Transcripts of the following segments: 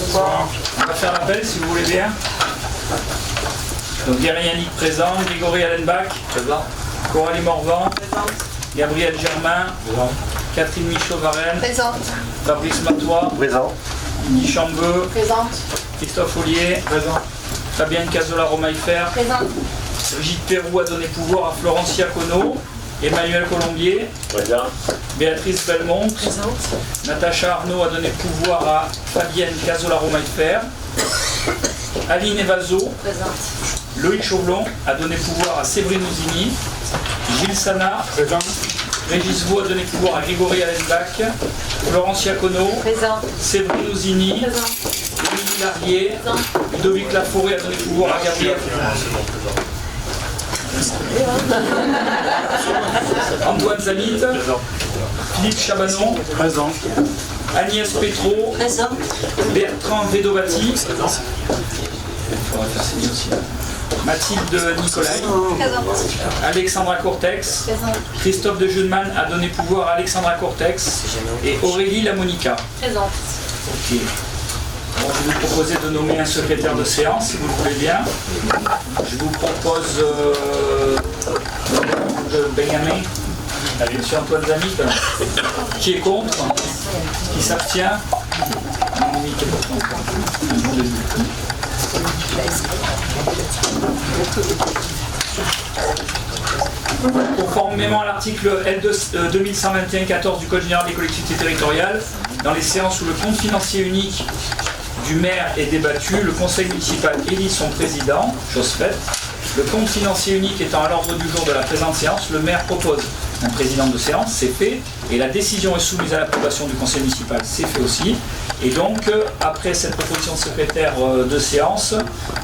Bonsoir. On va faire l'appel si vous voulez bien. Donc Guérin Yannick présent, Grégory Allenbach présent, Coralie Morvan présente, Gabriel Germain présent, Catherine Michaud-Varenne présente, Fabrice Matois présent, Guy Chambeux présente, Christophe Ollier présent, Fabienne Cazola-Romaillefer présente, Brigitte Perroux a donné pouvoir à Florence Iacono, Emmanuel Colombier présent, Béatrice Belmont présente, Natacha Arnaud a donné pouvoir à Fabienne Cazola-Romaillefer, Aline Evazo, présente, Loïc Chauvelon a donné pouvoir à Séverine Ouzini, Gilles Sana, présent, Régis Vaux a donné pouvoir à Grégory Allenbach, Florence Iacono, présente, Séverine Ouzini, présente, Émilie Larrier, présente, Ludovic Laforêt a donné pouvoir à Gabriel Antoine Zamit, Philippe Chabanon, présent, Agnès Petro, présente, Bertrand Vedovati, Mathilde Nicolai, présente, Alexandra Cortex, présente, Christophe de Juneman a donné pouvoir à Alexandra Cortex et Aurélie Lamonica. présente. Ok. Bon, je vais vous proposer de nommer un secrétaire de séance, si vous le voulez bien. Je vous propose de Benjamin, M. Antoine Zamit, qui est contre, qui s'abstient. Conformément à l'article L2 2121-14 du Code général des collectivités territoriales, dans les séances où le compte financier unique du maire est débattu, le conseil municipal élit son président, chose faite. Le compte financier unique étant à l'ordre du jour de la présente séance, le maire propose un président de séance, c'est fait, et la décision est soumise à l'approbation du conseil municipal, c'est fait aussi. Et donc, après cette proposition de secrétaire de séance,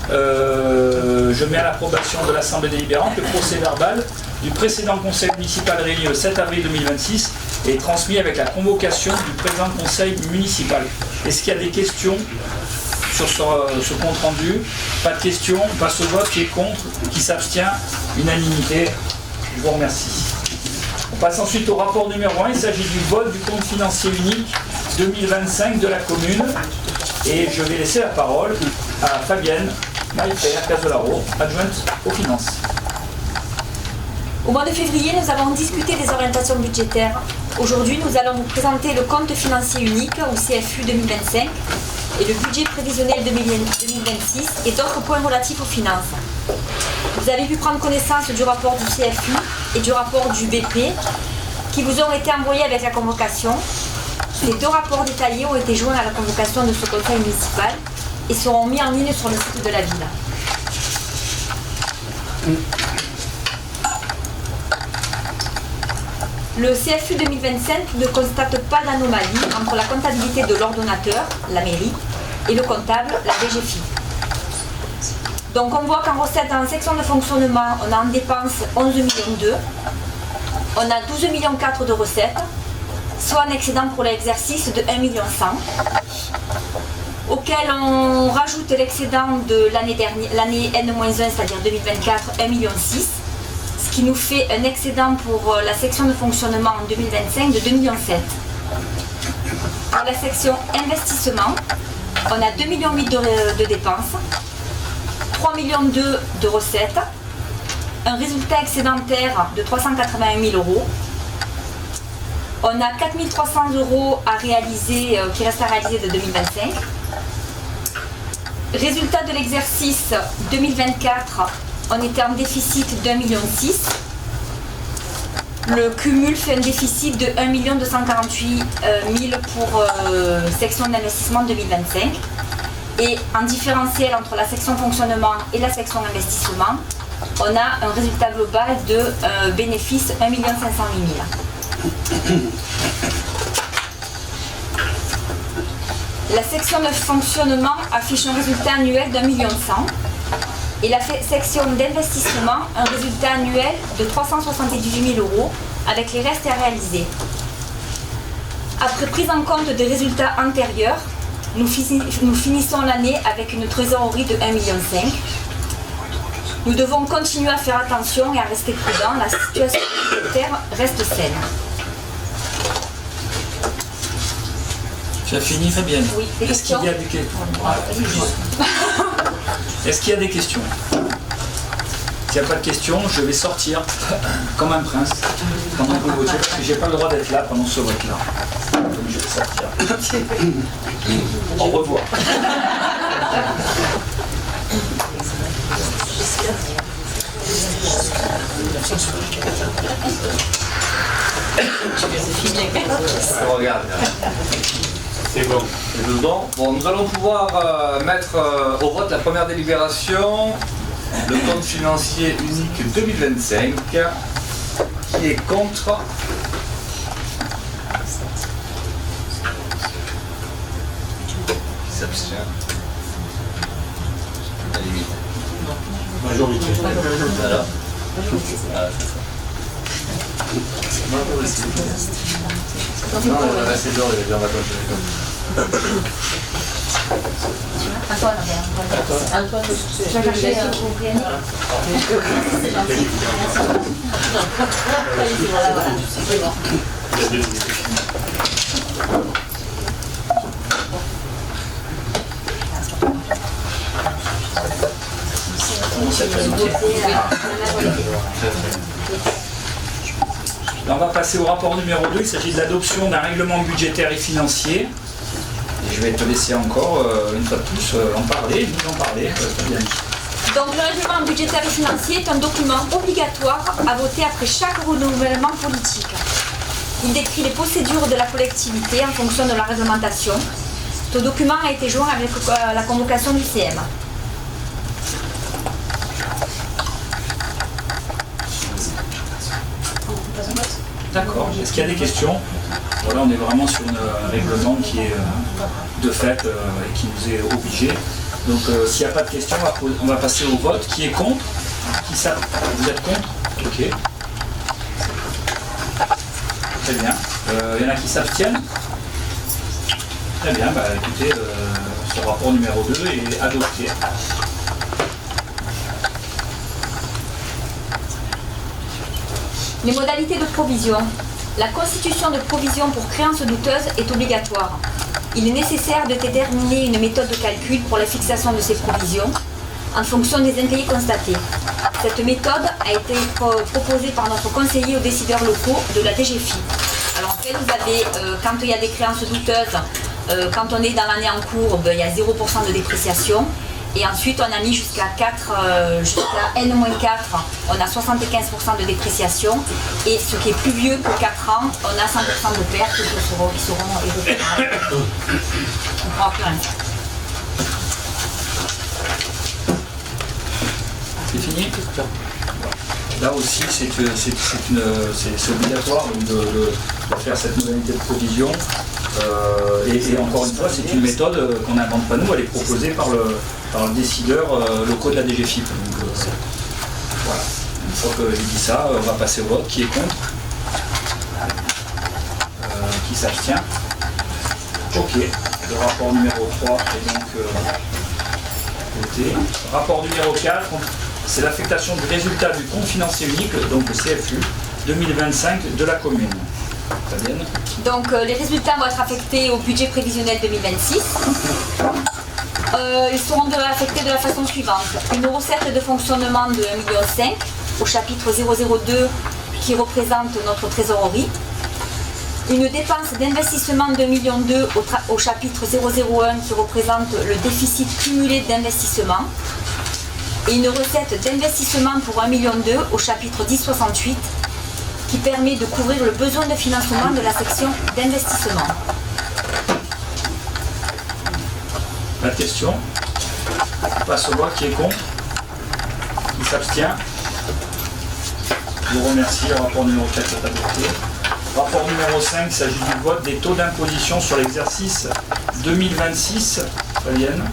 je mets à l'approbation de l'Assemblée délibérante le procès verbal du précédent conseil municipal réuni le 7 avril 2026 et transmis avec la convocation du présent conseil municipal. Est-ce qu'il y a des questions sur ce compte rendu? Pas de questions, on passe au vote. Qui est contre? Qui s'abstient? Unanimité. Je vous remercie. On passe ensuite au rapport numéro 1. Il s'agit du vote du compte financier unique 2025 de la commune. Et je vais laisser la parole à Fabienne Maillefer Casolaro, adjointe aux finances. Au mois de février, nous avons discuté des orientations budgétaires. Aujourd'hui, nous allons vous présenter le compte financier unique au CFU 2025 et le budget prévisionnel 2026 et d'autres points relatifs aux finances. Vous avez pu prendre connaissance du rapport du CFU et du rapport du BP qui vous ont été envoyés avec la convocation. Ces deux rapports détaillés ont été joints à la convocation de ce conseil municipal et seront mis en ligne sur le site de la ville. Le CFU 2025 ne constate pas d'anomalie entre la comptabilité de l'ordonnateur, la mairie, et le comptable, la DGFI. Donc on voit qu'en recette, dans la section de fonctionnement, on a en dépense 11,2 millions. On a 12,4 millions de recettes, soit un excédent pour l'exercice de 1,1 million, auquel on rajoute l'excédent de l'année N-1, c'est-à-dire 2024, 1,6 million, ce qui nous fait un excédent pour la section de fonctionnement en 2025 de 2,7 millions. Pour la section investissement, on a 2,8 millions de dépenses, 3,2 millions de recettes, un résultat excédentaire de 381 000 €. On a 4 300 € à réaliser, qui restent à réaliser de 2025. Résultat de l'exercice 2024, on était en déficit d'1,6 million. Le cumul fait un déficit de 1 248 000 pour section d'investissement 2025. Et en différentiel entre la section fonctionnement et la section investissement, on a un résultat global de bénéfice 1 508 000. La section de fonctionnement affiche un résultat annuel d'1 100 000 et la section d'investissement un résultat annuel de 378 000 € avec les restes à réaliser. Après prise en compte des résultats antérieurs, nous finissons l'année avec une trésorerie de 1,5 million. Nous devons continuer à faire attention et à rester prudents. La situation budgétaire reste saine. Ça finit, Fabienne. Oui, des Est-ce qu'il y a des questions? Est-ce qu'il y a des questions? S'il n'y a pas de questions, je vais sortir comme un prince pendant que vous votez, parce que j'ai pas le droit d'être là pendant ce vote-là. Donc je vais sortir. Au revoir. Regarde. C'est bon. Bon, nous allons pouvoir mettre au vote la première délibération, le compte financier unique 2025. Qui est contre? Qui s'abstient? À la limite. Majorité. Voilà. Non, il va rester dehors, il va dire on va continuer. Antoine, je vais chercher vous prévenez. On va passer au rapport numéro 2. Il s'agit de l'adoption d'un règlement budgétaire et financier. Et je vais te laisser encore, une fois de plus, en parler, nous en parler. Fabienne. Donc le règlement budgétaire et financier est un document obligatoire à voter après chaque renouvellement politique. Il décrit les procédures de la collectivité en fonction de la réglementation. Ce document a été joint avec la convocation du CM. D'accord. Est-ce qu'il y a des questions? Voilà, on est vraiment sur un règlement qui est de fait et qui nous est obligé. Donc s'il n'y a pas de questions, on va passer au vote. Qui est contre? Vous êtes contre? Ok. Très bien. Il y en a qui s'abstiennent? Très bien. Bah, écoutez, ce rapport numéro 2 est adopté. Les modalités de provision. La constitution de provision pour créances douteuses est obligatoire. Il est nécessaire de déterminer une méthode de calcul pour la fixation de ces provisions en fonction des impayés constatés. Cette méthode a été proposée par notre conseiller aux décideurs locaux de la DGFiP. Alors en fait, vous avez, quand il y a des créances douteuses, quand on est dans l'année en cours, il y a 0% de dépréciation. Et ensuite, on a mis jusqu'à N-4, on a 75% de dépréciation. Et ce qui est plus vieux que 4 ans, on a 100% de pertes qui seront évoquées. On prend plus rien. C'est fini? Là aussi, c'est obligatoire donc, de faire cette modalité de provision. Et encore une fois, c'est une méthode qu'on n'invente pas nous, elle est proposée par le décideur locaux de la DGFiP. Donc, voilà. Une fois que j'ai dit ça, on va passer au vote. Qui est contre? Qui s'abstient? Ok. Le rapport numéro 3 est donc voté. Rapport numéro 4, c'est l'affectation du résultat du compte financier unique, donc le CFU, 2025 de la commune. Fabienne. Donc les résultats vont être affectés au budget prévisionnel 2026. Ils seront affectés de la façon suivante. Une recette de fonctionnement de 1,5 million au chapitre 002 qui représente notre trésorerie. Une dépense d'investissement de 1,2 million au chapitre 001 qui représente le déficit cumulé d'investissement. Et une recette d'investissement pour 1,2 million au chapitre 1068 qui permet de couvrir le besoin de financement de la section d'investissement. La question. On passe au vote. Qui est contre? Qui s'abstient? Je vous remercie. Le rapport numéro 4 est adopté. Rapport numéro 5, il s'agit du vote des taux d'imposition sur l'exercice 2026. Fabienne.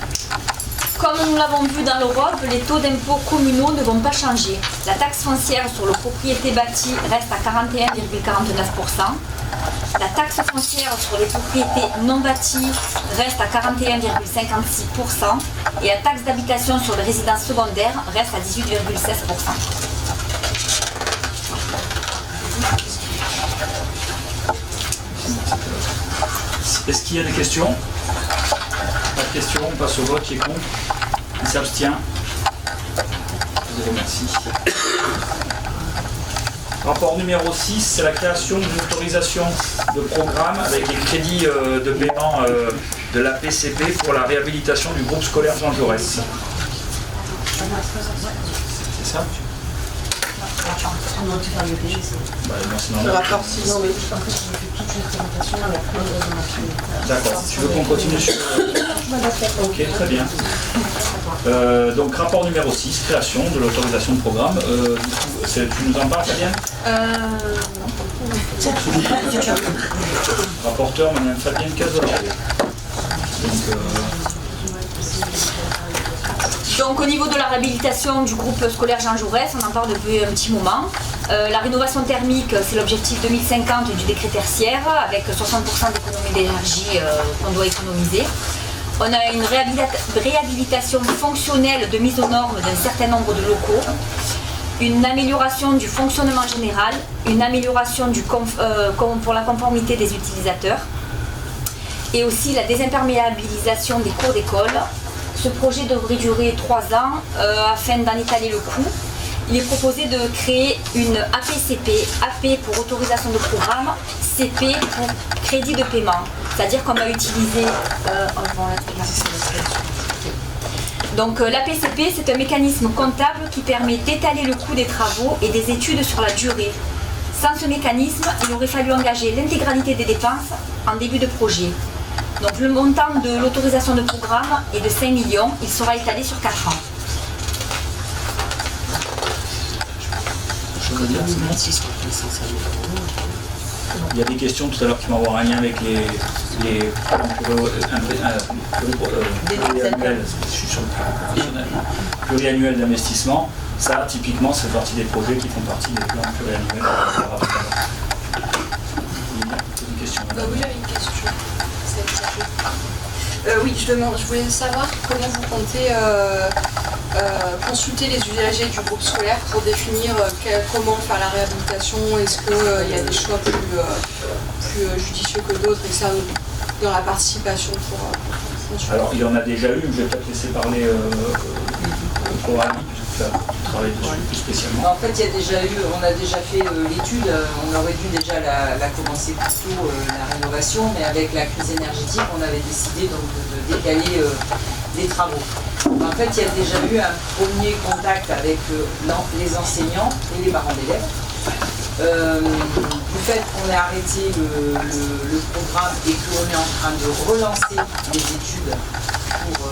Comme nous l'avons vu dans l'Europe, les taux d'impôts communaux ne vont pas changer. La taxe foncière sur les propriétés bâties reste à 41,49%. La taxe foncière sur les propriétés non bâties reste à 41,56%. Et la taxe d'habitation sur les résidences secondaires reste à 18,16%. Est-ce qu'il y a des questions? Pas de questions, on passe au vote. Qui est contre? Qui s'abstient? Je vous remercie. Rapport numéro 6, c'est la création d'une autorisation de programme avec les crédits de paiement de la PCP pour la réhabilitation du groupe scolaire Jean Jaurès. C'est ça? Bah, non, c'est normal. Le rapport 6. D'accord. Tu veux qu'on continue sur... Ok, très bien. Donc rapport numéro 6, création de l'autorisation de programme. Tu nous en parles, Fabienne? Rapporteur, Madame Fabienne Cazola. Donc au niveau de la réhabilitation du groupe scolaire Jean Jaurès, on en parle depuis un petit moment. La rénovation thermique, c'est l'objectif 2050 du décret tertiaire, avec 60% d'économie d'énergie qu'on doit économiser. On a une réhabilitation fonctionnelle de mise aux normes d'un certain nombre de locaux, une amélioration du fonctionnement général, une amélioration pour la conformité des utilisateurs, et aussi la désimperméabilisation des cours d'école. Ce projet devrait durer 3 ans afin d'en étaler le coût. Il est proposé de créer une APCP, AP pour autorisation de programme, CP pour crédit de paiement. C'est-à-dire qu'on va utiliser... Donc l'APCP, c'est un mécanisme comptable qui permet d'étaler le coût des travaux et des études sur la durée. Sans ce mécanisme, il aurait fallu engager l'intégralité des dépenses en début de projet. Donc le montant de l'autorisation de programme est de 5 millions, il sera étalé sur 4 ans. Il y a des questions tout à l'heure qui vont avoir un lien avec les pluriannuels d'investissement. Ça, typiquement, c'est partie des projets qui font partie des plans pluriannuels. Une question, madame. Oui, j'avais une question. Oui, je voulais savoir comment vous comptez consulter les usagers du groupe scolaire pour définir comment faire la réhabilitation. Est-ce qu'il y a des choix plus judicieux que d'autres, et ça dans la participation pour consulter? Alors, il y en a déjà eu, je vais peut-être laisser parler Coralie, puisque tu as travaillé dessus plus spécialement. En fait, on a déjà fait l'étude, on aurait dû déjà la commencer plus tôt, la rénovation, mais avec la crise énergétique, on avait décidé donc de décaler les travaux. En fait, il y a déjà eu un premier contact avec les enseignants et les parents d'élèves. Du fait qu'on ait arrêté le programme et qu'on est en train de relancer les études pour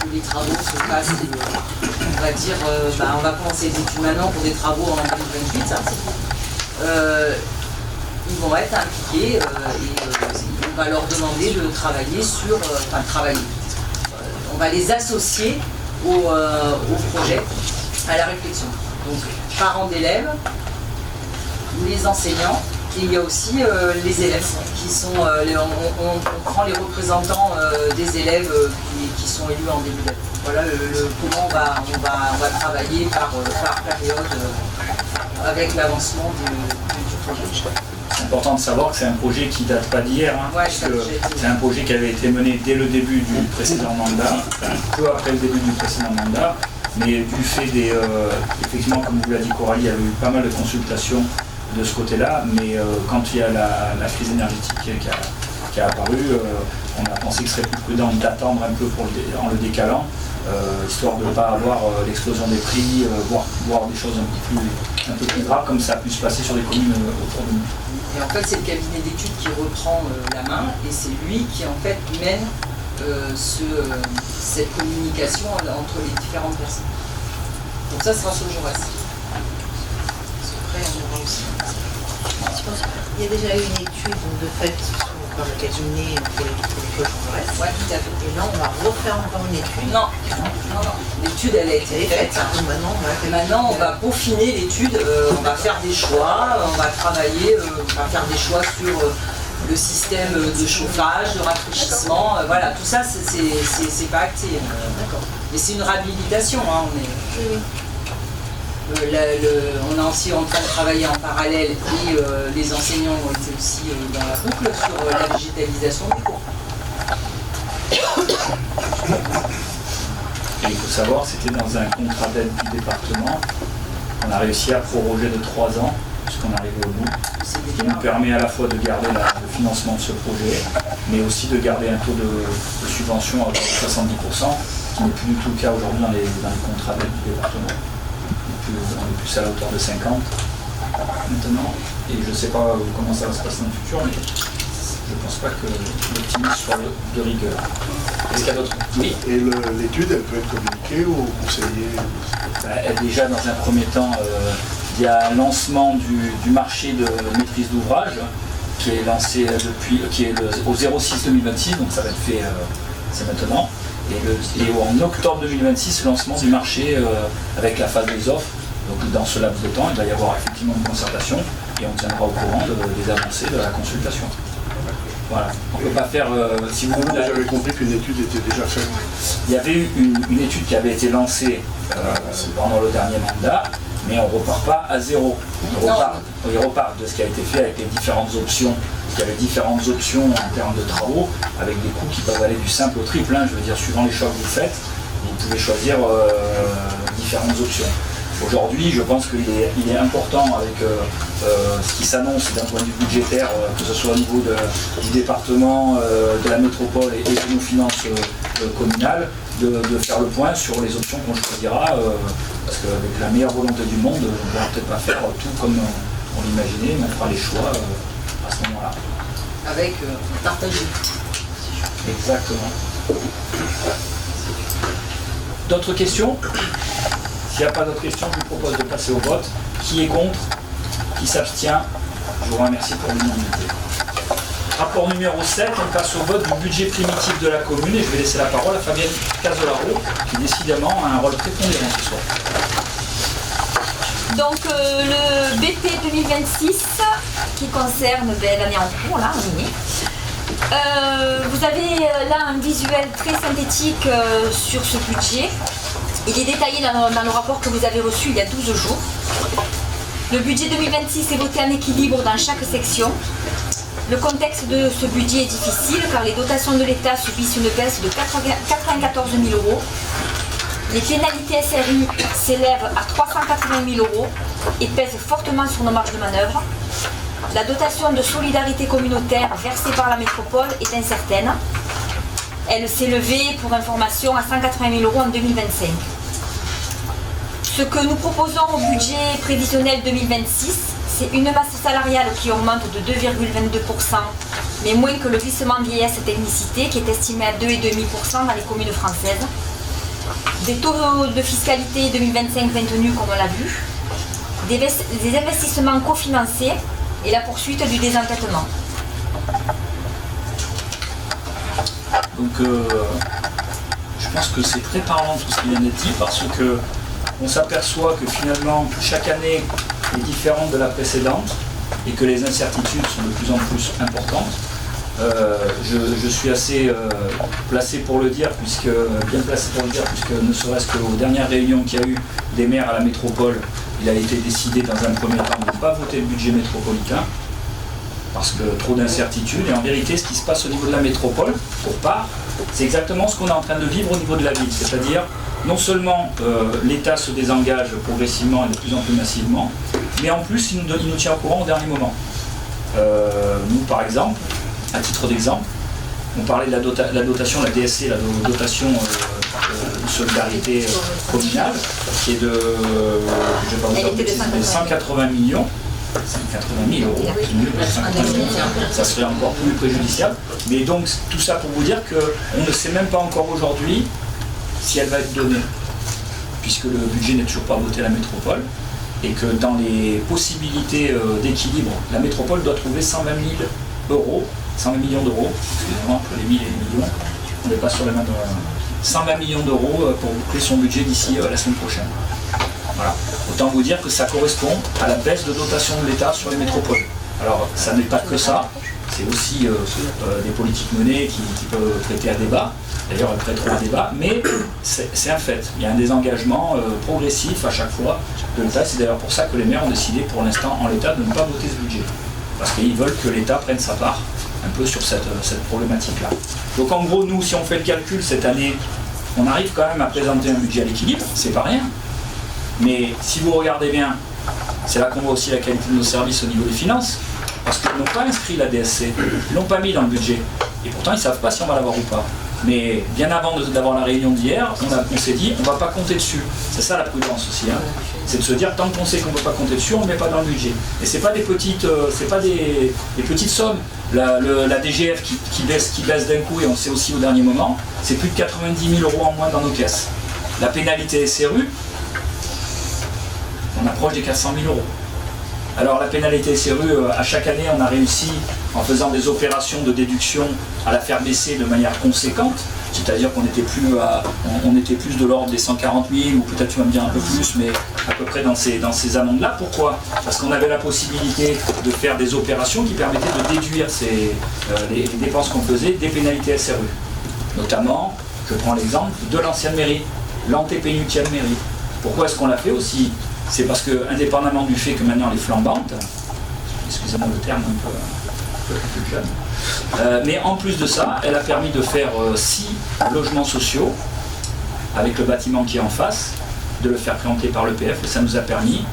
que les travaux se fassent, on va dire, on va commencer les études maintenant pour des travaux en 2028. Ils vont être impliqués et on va leur demander de travailler on va les associer au projet, à la réflexion. Donc, parents d'élèves, les enseignants, et il y a aussi les élèves qui sont, on prend les représentants des élèves qui sont élus en début d'année. Voilà comment on va travailler par période avec l'avancement du projet. C'est important de savoir que c'est un projet qui ne date pas d'hier, puisque c'est un projet qui avait été mené dès le début du précédent mandat, peu après le début du précédent mandat, mais du fait effectivement, comme vous l'a dit Coralie, il y avait eu pas mal de consultations de ce côté-là, mais quand il y a la crise énergétique qui a apparu, on a pensé que ce serait plus prudent d'attendre un peu en le décalant, histoire de ne pas avoir l'explosion des prix, voire des choses un peu plus graves, comme ça a pu se passer sur les communes autour de nous. Et en fait, c'est le cabinet d'études qui reprend la main, et c'est lui qui en fait mène cette communication entre les différentes personnes. Donc ça sera sur le Jaurès. Après, on aura aussi. Il y a déjà eu une étude de fait dans le cabinet pour l'école Jean Jaurès. Oui, tout à fait. Et là, on va refaire encore une étude. Non. L'étude, elle a été faite. Maintenant, on va peaufiner l'étude. On va faire des choix. On va travailler. On va faire des choix sur le système de chauffage, de rafraîchissement. Voilà, tout ça, c'est pas acté. D'accord. Mais c'est une réhabilitation. Oui. On est aussi en train de travailler en parallèle et les enseignants ont été aussi dans la boucle sur la végétalisation des cours. Et il faut savoir, c'était dans un contrat d'aide du département. On a réussi à proroger de 3 ans, puisqu'on est arrivé au bout. Ce qui nous permet à la fois de garder le financement de ce projet, mais aussi de garder un taux de subvention à hauteur de 70%, qui n'est plus du tout le cas aujourd'hui dans les contrats d'aide du département. On est plus à la hauteur de 50 maintenant. Et je ne sais pas comment ça va se passer dans le futur, mais je ne pense pas que l'optimisme soit de rigueur. Est-ce qu'il y a d'autres? Oui. Et l'étude, elle peut être communiquée aux conseillers? Déjà, dans un premier temps, il y a un lancement du marché de maîtrise d'ouvrage qui est lancé au 06-2026, donc ça va être fait c'est maintenant. Et en octobre 2026, le lancement du marché avec la phase des offres. Donc dans ce laps de temps, il va y avoir effectivement une concertation et on tiendra au courant des avancées de la consultation. Voilà. On ne peut pas faire, si vous voulez... J'avais compris qu'une étude était déjà faite. Il y avait eu une étude qui avait été lancée pendant le dernier mandat, mais on ne repart pas à zéro. Il repart de ce qui a été fait avec les différentes options. Il y avait différentes options en termes de travaux, avec des coûts qui peuvent aller du simple au triple. Je veux dire, suivant les choix que vous faites, vous pouvez choisir différentes options. Aujourd'hui, je pense qu'il est important avec ce qui s'annonce d'un point de vue budgétaire, que ce soit au niveau du département, de la métropole et de nos finances communales, de faire le point sur les options qu'on choisira, parce qu'avec la meilleure volonté du monde, on ne pourra peut-être pas faire tout comme on l'imaginait, mais on fera les choix à ce moment-là. Avec partager. Exactement. D'autres questions? S'il n'y a pas d'autres questions, je vous propose de passer au vote. Qui est contre? Qui s'abstient? Je vous remercie pour l'unanimité. Rapport numéro 7, on passe au vote du budget primitif de la commune et je vais laisser la parole à Fabienne Casolaro, qui décidément a un rôle prépondérant ce soir. Donc le BP 2026 qui concerne l'année en cours, là, on y est. Vous avez là un visuel très synthétique sur ce budget. Il est détaillé dans le rapport que vous avez reçu il y a 12 jours. Le budget 2026 est voté en équilibre dans chaque section. Le contexte de ce budget est difficile car les dotations de l'État subissent une baisse de 94 000 €. Les pénalités SRU s'élèvent à 380 000 € et pèsent fortement sur nos marges de manœuvre. La dotation de solidarité communautaire versée par la métropole est incertaine. Elle s'est levée, pour information, à 180 000 € en 2025. Ce que nous proposons au budget prévisionnel 2026, c'est une masse salariale qui augmente de 2,22%, mais moins que le glissement vieillesse technicité qui est estimé à 2,5% dans les communes françaises. Des taux de fiscalité 2025 maintenus comme on l'a vu, des investissements cofinancés et la poursuite du désendettement. Donc je pense que c'est très parlant tout ce qui vient d'être dit parce que on s'aperçoit que finalement chaque année est différente de la précédente et que les incertitudes sont de plus en plus importantes. Je suis assez placé pour le dire, bien placé pour le dire, puisque ne serait-ce qu'aux dernières réunions qu'il y a eu des maires à la métropole, il a été décidé dans un premier temps de ne pas voter le budget métropolitain, parce que trop d'incertitudes. Et en vérité, ce qui se passe au niveau de la métropole, pour part, c'est exactement ce qu'on est en train de vivre au niveau de la ville. C'est-à-dire, non seulement l'État se désengage progressivement et de plus en plus massivement, mais en plus, il nous tient au courant au dernier moment. Nous, par exemple, à titre d'exemple, on parlait de la dotation, la DSC, la dotation de solidarité communale, qui est de, je vais pas vous dire, de 180 millions. 180 000 €, ça serait encore plus préjudiciable. Mais donc tout ça pour vous dire qu'on ne sait même pas encore aujourd'hui si elle va être donnée, puisque le budget n'est toujours pas voté à la métropole, et que dans les possibilités d'équilibre, la métropole doit trouver 120 millions d'euros, excusez-moi, entre les 1000 et les millions, on n'est pas sur les mêmes... 120 millions d'euros pour boucler son budget d'ici la semaine prochaine. Voilà. Autant vous dire que ça correspond à la baisse de dotation de l'État sur les métropoles. Alors, ça n'est pas que ça, c'est aussi des politiques menées qui peuvent prêter à débat. D'ailleurs, elles prêteront à débat, mais c'est un fait. Il y a un désengagement progressif à chaque fois de l'État. C'est d'ailleurs pour ça que les maires ont décidé pour l'instant en l'État de ne pas voter ce budget. Parce qu'ils veulent que l'État prenne sa part un peu sur cette problématique-là. Donc en gros, nous, si on fait le calcul cette année, on arrive quand même à présenter un budget à l'équilibre, c'est pas rien. Mais si vous regardez bien, c'est là qu'on voit aussi la qualité de nos services au niveau des finances, parce qu'ils n'ont pas inscrit la DSC, ils l'ont pas mis dans le budget. Et pourtant, ils ne savent pas si on va l'avoir ou pas. Mais bien avant d'avoir la réunion d'hier, on s'est dit on ne va pas compter dessus. C'est ça la prudence aussi. Hein. C'est de se dire tant qu'on sait qu'on ne peut pas compter dessus, on ne met pas dans le budget. Et c'est pas des petites, des petites sommes. La DGF qui baisse d'un coup, et on le sait aussi au dernier moment, c'est plus de 90 000 € en moins dans nos caisses. La pénalité SRU, on approche des 400 000 €. Alors la pénalité SRU, à chaque année, on a réussi, en faisant des opérations de déduction, à la faire baisser de manière conséquente. C'est-à-dire qu'on était plus de l'ordre des 140 000, ou peut-être tu vas me dire un peu plus, mais à peu près dans ces amendes-là. Pourquoi? Parce qu'on avait la possibilité de faire des opérations qui permettaient de déduire les dépenses qu'on faisait des pénalités SRU. Notamment, je prends l'exemple de l'ancienne mairie, l'antépénultième mairie. Pourquoi est-ce qu'on l'a fait aussi? C'est parce que, indépendamment du fait que maintenant elle est flambante, excusez-moi le terme un peu plus jeune, mais en plus de ça, elle a permis de faire 6 logements sociaux avec le bâtiment qui est en face, de le faire présenter par l'EPF, et ça nous a permis,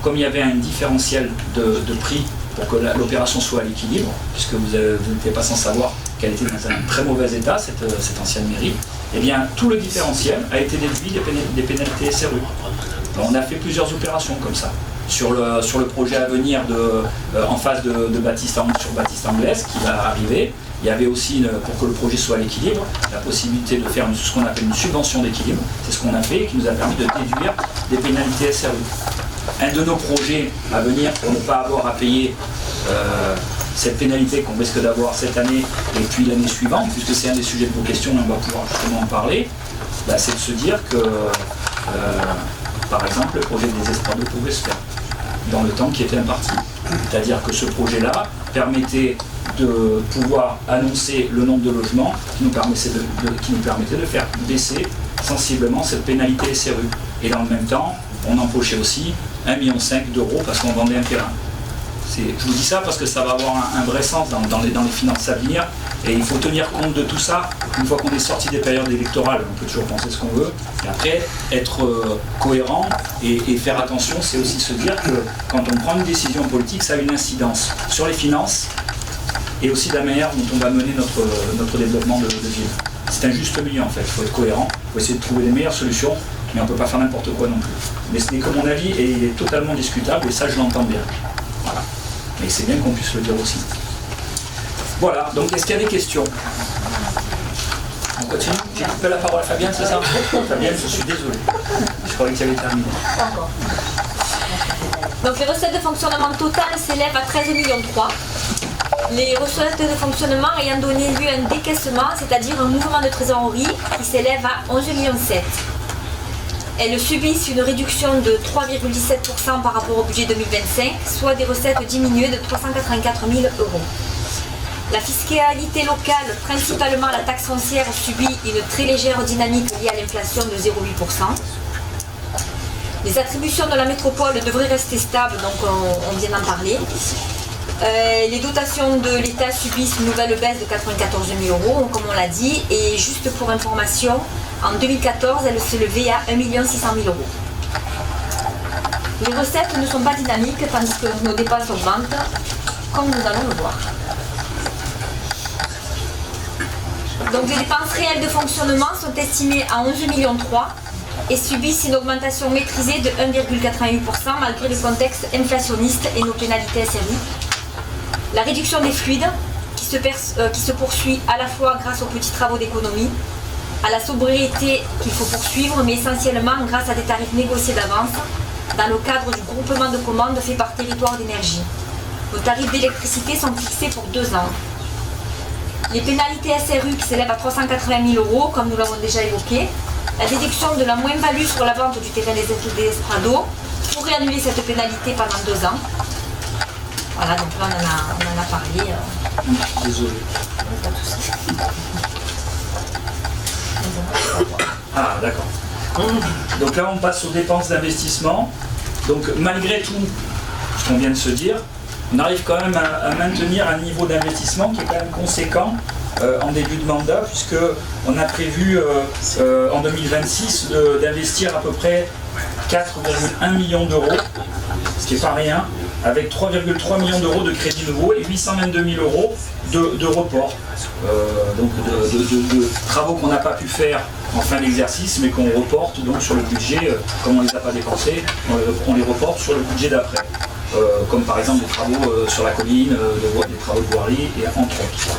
comme il y avait un différentiel de prix pour que l'opération soit à l'équilibre, puisque vous n'étiez pas sans savoir qu'elle était dans un très mauvais état, cette ancienne mairie, eh bien tout le différentiel a été déduit des pénalités SRU. On a fait plusieurs opérations comme ça. Sur le projet à venir en face de Baptiste Anglaise qui va arriver, il y avait aussi, pour que le projet soit à l'équilibre, la possibilité de faire ce qu'on appelle une subvention d'équilibre. C'est ce qu'on a fait et qui nous a permis de déduire des pénalités SRU. Un de nos projets à venir pour ne pas avoir à payer cette pénalité qu'on risque d'avoir cette année et puis l'année suivante, puisque c'est un des sujets de vos questions, on va pouvoir justement en parler, c'est de se dire que par exemple, le projet des Esprades pouvait se faire dans le temps qui était imparti. C'est-à-dire que ce projet-là permettait de pouvoir annoncer le nombre de logements qui nous permettait de faire baisser sensiblement cette pénalité SRU. Et dans le même temps, on empochait aussi 1,5 million d'euros parce qu'on vendait un terrain. Je vous dis ça parce que ça va avoir un vrai sens dans les finances à venir, et il faut tenir compte de tout ça une fois qu'on est sorti des périodes électorales. On peut toujours penser ce qu'on veut, et après être cohérent et faire attention, c'est aussi se dire que quand on prend une décision politique, ça a une incidence sur les finances et aussi la manière dont on va mener notre développement de ville. C'est un juste milieu en fait, il faut être cohérent, il faut essayer de trouver les meilleures solutions, mais on ne peut pas faire n'importe quoi non plus. Mais ce n'est que mon avis et il est totalement discutable, et ça je l'entends bien. Voilà. Mais c'est bien qu'on puisse le dire aussi. Voilà, donc est-ce qu'il y a des questions? On continue? J'ai coupé la parole à Fabienne, c'est ça? Fabienne, je suis désolé. Je croyais qu'il y avait terminé. D'accord. Donc les recettes de fonctionnement totales s'élèvent à 13,3 millions. Les recettes de fonctionnement ayant donné lieu à un décaissement, c'est-à-dire un mouvement de trésorerie qui s'élève à 11,7 millions. Elles subissent une réduction de 3,17% par rapport au budget 2025, soit des recettes diminuées de 384 000 €. La fiscalité locale, principalement la taxe foncière, subit une très légère dynamique liée à l'inflation de 0,8%. Les attributions de la métropole devraient rester stables, donc on vient d'en parler. Les dotations de l'État subissent une nouvelle baisse de 94 000 €, comme on l'a dit, et juste pour information, en 2014, elles s'élevaient à 1 600 000 €. Les recettes ne sont pas dynamiques, tandis que nos dépenses augmentent, comme nous allons le voir. Donc les dépenses réelles de fonctionnement sont estimées à 11,3 millions et subissent une augmentation maîtrisée de 1,88% malgré le contexte inflationniste et nos pénalités SRU. La réduction des fluides, qui se poursuit à la fois grâce aux petits travaux d'économie, à la sobriété qu'il faut poursuivre, mais essentiellement grâce à des tarifs négociés d'avance dans le cadre du groupement de commandes fait par territoire d'énergie. Nos tarifs d'électricité sont fixés pour 2 ans. Les pénalités SRU qui s'élèvent à 380 000 €, comme nous l'avons déjà évoqué, la déduction de la moins-value sur la vente du terrain des Esprades pourrait annuler cette pénalité pendant 2 ans. Voilà, donc là on en a parlé. Désolé. Pas de souci. Ah, d'accord. Donc là, on passe aux dépenses d'investissement. Donc malgré tout ce qu'on vient de se dire, on arrive quand même à maintenir un niveau d'investissement qui est quand même conséquent en début de mandat, puisqu'on a prévu en 2026 d'investir à peu près 4,1 millions d'euros, ce qui n'est pas rien, avec 3,3 millions d'euros de crédits nouveaux et 822 000 euros de report. Donc de travaux qu'on n'a pas pu faire en fin d'exercice, mais qu'on reporte donc sur le budget, comme on ne les a pas dépensés, on les reporte sur le budget d'après. Comme par exemple des travaux sur la colline, des travaux de voirie, et entre autres.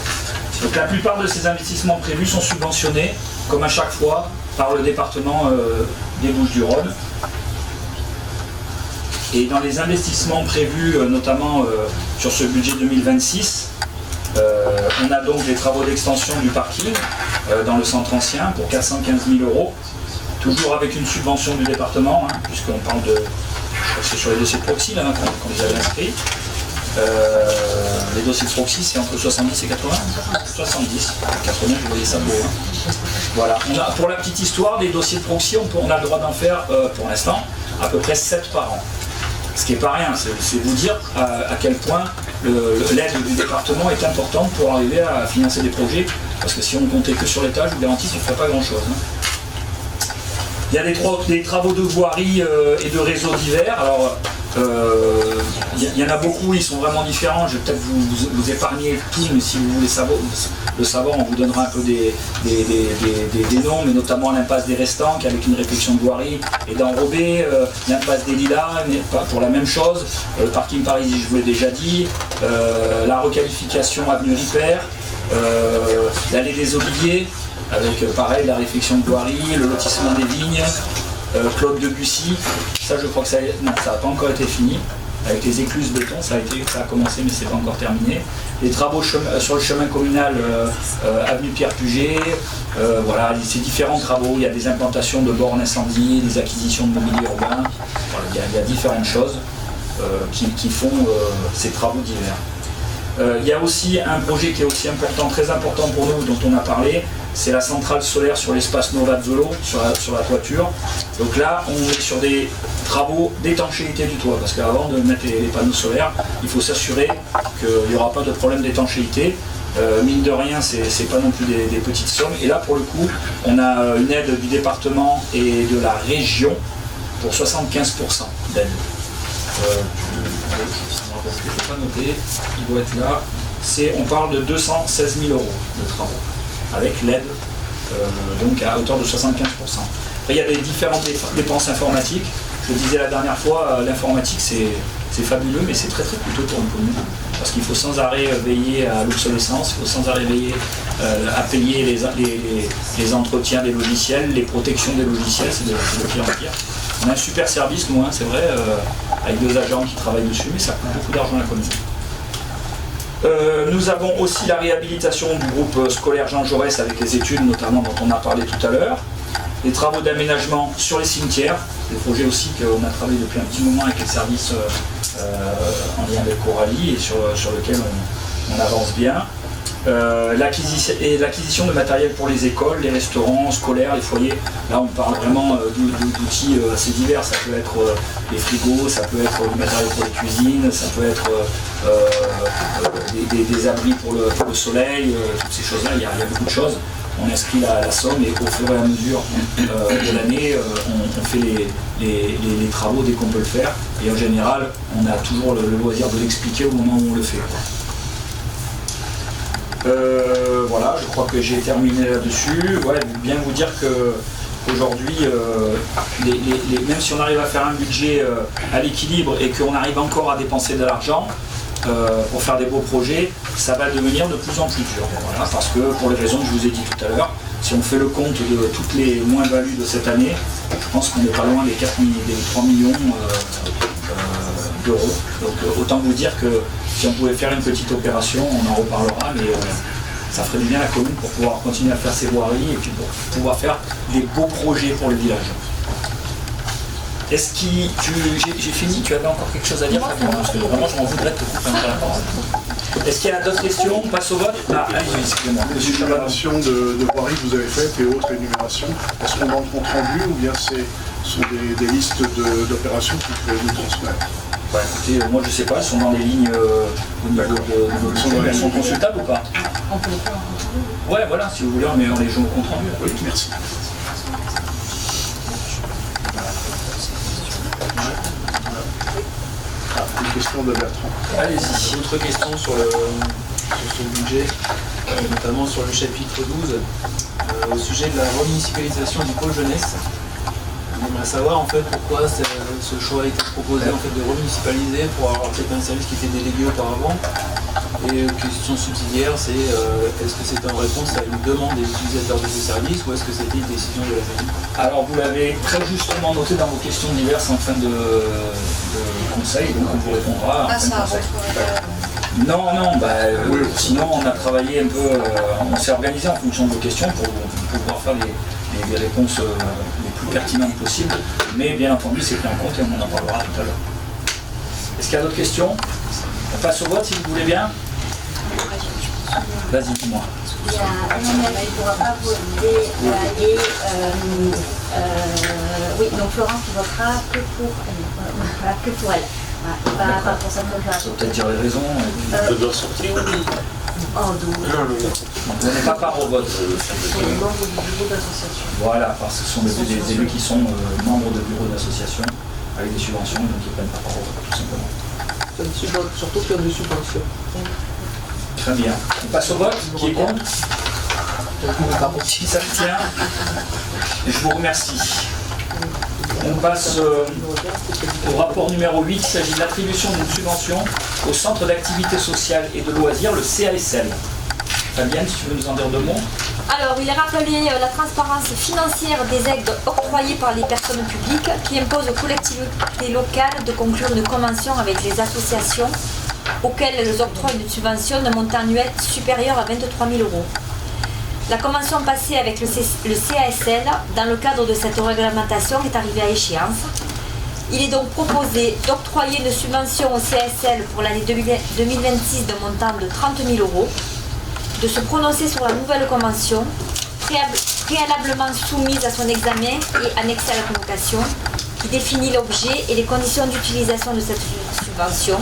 Donc la plupart de ces investissements prévus sont subventionnés, comme à chaque fois, par le département des Bouches-du-Rhône. Et dans les investissements prévus, notamment sur ce budget 2026, on a donc des travaux d'extension du parking dans le centre ancien pour 415 000 euros, toujours avec une subvention du département, puisqu'on parle de... Je crois que c'est sur les dossiers de proxy là, qu'on les avait inscrits. Les dossiers de proxy, c'est entre 70 et 80. 70, 80, je voyais ça beau. Voilà. Pour la petite histoire, des dossiers de proxy, on a le droit d'en faire, pour l'instant, à peu près 7 par an. Ce qui n'est pas rien, c'est vous dire à quel point l'aide du département est importante pour arriver à financer des projets, parce que si on comptait que sur l'État, je vous garantis qu'on ne ferait pas grand-chose. Il y a des travaux de voirie et de réseaux divers. Alors, il y en a beaucoup, ils sont vraiment différents. Je vais peut-être vous épargner tout, mais si vous voulez le savoir, on vous donnera un peu des noms, mais notamment l'impasse des Restants, qui avec une réflexion de voirie est d'enrobé, l'impasse des Lilas, mais pas pour la même chose, le parking Parisis, je vous l'ai déjà dit, la requalification avenue Ripert, l'allée des Oliviers, avec pareil la réflexion de voirie, le lotissement des vignes, Claude Debussy, ça je crois que ça n'a pas encore été fini, avec les écluses béton, ça a commencé mais c'est pas encore terminé. Les travaux sur le chemin communal avenue Pierre Puget, voilà, ces différents travaux, il y a des implantations de bornes incendie, des acquisitions de mobilier urbain, voilà, il y a différentes choses qui font ces travaux divers. Il y a aussi un projet qui est aussi important, très important pour nous, dont on a parlé, c'est la centrale solaire sur l'espace Nova de Velo, sur la toiture. Donc là, on est sur des travaux d'étanchéité du toit, parce qu'avant de mettre les panneaux solaires, il faut s'assurer qu'il n'y aura pas de problème d'étanchéité. Mine de rien, c'est pas non plus des petites sommes. Et là, pour le coup, on a une aide du département et de la région pour 75% d'aide. Je ne l'ai pas noté, il doit être là. On parle de 216 000 euros de travaux, avec l'aide donc à hauteur de 75%. Après, il y a des différentes dépenses informatiques. Je le disais la dernière fois, l'informatique c'est fabuleux, mais c'est très très coûteux pour une commune. Parce qu'il faut sans arrêt veiller à l'obsolescence, il faut sans arrêt veiller à payer les entretiens des logiciels, les protections des logiciels, c'est de pire en pire. On a un super service, nous, c'est vrai, avec 2 agents qui travaillent dessus, mais ça coûte beaucoup d'argent à la commune. Nous avons aussi la réhabilitation du groupe scolaire Jean Jaurès avec les études notamment dont on a parlé tout à l'heure. Les travaux d'aménagement sur les cimetières, des projets aussi qu'on a travaillé depuis un petit moment avec les services en lien avec Coralie et sur lequel on avance bien. L'acquisition de matériel pour les écoles, les restaurants scolaires, les foyers. Là, on parle vraiment d'outils assez divers. Ça peut être les frigos, ça peut être du matériel pour les cuisines, ça peut être des abris pour le soleil, toutes ces choses-là. Il y a beaucoup de choses. On inscrit la somme et au fur et à mesure de l'année, on fait les travaux dès qu'on peut le faire. Et en général, on a toujours le loisir de l'expliquer au moment où on le fait. Voilà, je crois que j'ai terminé là-dessus. Ouais, bien vous dire qu'aujourd'hui, même si on arrive à faire un budget à l'équilibre et qu'on arrive encore à dépenser de l'argent pour faire des beaux projets, ça va devenir de plus en plus dur. Voilà, parce que pour les raisons que je vous ai dit tout à l'heure, si on fait le compte de toutes les moins-values de cette année, je pense qu'on n'est pas loin des 3 millions d'euros. Donc autant vous dire que si on pouvait faire une petite opération, on en reparlera, mais ça ferait du bien à la commune pour pouvoir continuer à faire ses voiries et puis pour pouvoir faire des beaux projets pour le village. Est-ce j'ai fini, tu avais encore quelque chose à dire Fabien, parce que vraiment je m'en voudrais de te couper un peu la parole. Est-ce qu'il y a d'autres questions? On passe au vote. Ah, allez-y, excusez-moi. Les Monsieur Chabat. énumérations de voiries que vous avez faites et autres énumérations, est-ce qu'on dans le compte rendu ou bien ce sont des listes d'opérations qu'il faut nous transmettre? Bah, écoutez, moi je sais pas, elles sont dans les lignes au niveau de vos lignes. Elles sont consultables ou pas? On peut le faire en compte rendu. Ouais, voilà, si vous voulez, on met les gens au compte rendu. Oui, merci. Une question de Bertrand. Allez-y. Autre question sur ce budget, notamment sur le chapitre 12, au sujet de la remunicipalisation du pôle jeunesse. On aimerait savoir en fait pourquoi ce choix a été proposé en fait de remunicipaliser pour avoir peut-être un service qui était délégué auparavant. Et question subsidiaire, c'est est-ce que c'était en réponse à une demande des utilisateurs de ces services ou est-ce que c'était une décision de la mairie? Alors vous l'avez très justement noté dans vos questions diverses en fin de conseil, donc on vous répondra en Ah, fin de ça conseil. rentrerait. Non, sinon on a travaillé un peu, on s'est organisé en fonction de vos questions pour pouvoir faire les réponses les plus pertinentes possibles, mais bien entendu c'est pris en compte et on en parlera tout à l'heure. Est-ce qu'il y a d'autres questions? On passe au vote si vous voulez bien. Vas-y, dis-moi. Il y a Emmanuel qui ne pourra pas voter oui, donc Florence qui votera que pour elle. Voilà, pas pour sa Ça conférence. veut peut-être dire les raisons. Je dois sortir. Oh, donc, Donc, on n'est pas part au vote. C'est les membres du bureau d'association. Voilà, parce que ce sont des élus qui sont membres de bureaux d'association avec des subventions, donc ils ne prennent pas part au vote, tout simplement. Surtout qu'il y a des subventions. Très bien. On passe au vote. Qui est contre? Qui s'abstient? Je vous remercie. On passe au rapport numéro 8. Il s'agit de l'attribution d'une subvention au Centre d'activité sociale et de loisirs, le CASL. Fabienne, si tu veux nous en dire deux mots. Alors, il est rappelé la transparence financière des aides octroyées par les personnes publiques qui impose aux collectivités locales de conclure une convention avec les associations auxquelles elles octroient une subvention d'un montant annuel supérieur à 23 000 €. La convention passée avec le CASL dans le cadre de cette réglementation est arrivée à échéance. Il est donc proposé d'octroyer une subvention au CASL pour l'année 2026 d'un montant de 30 000 €, de se prononcer sur la nouvelle convention, préalablement soumise à son examen et annexée à la convocation, qui définit l'objet et les conditions d'utilisation de cette subvention,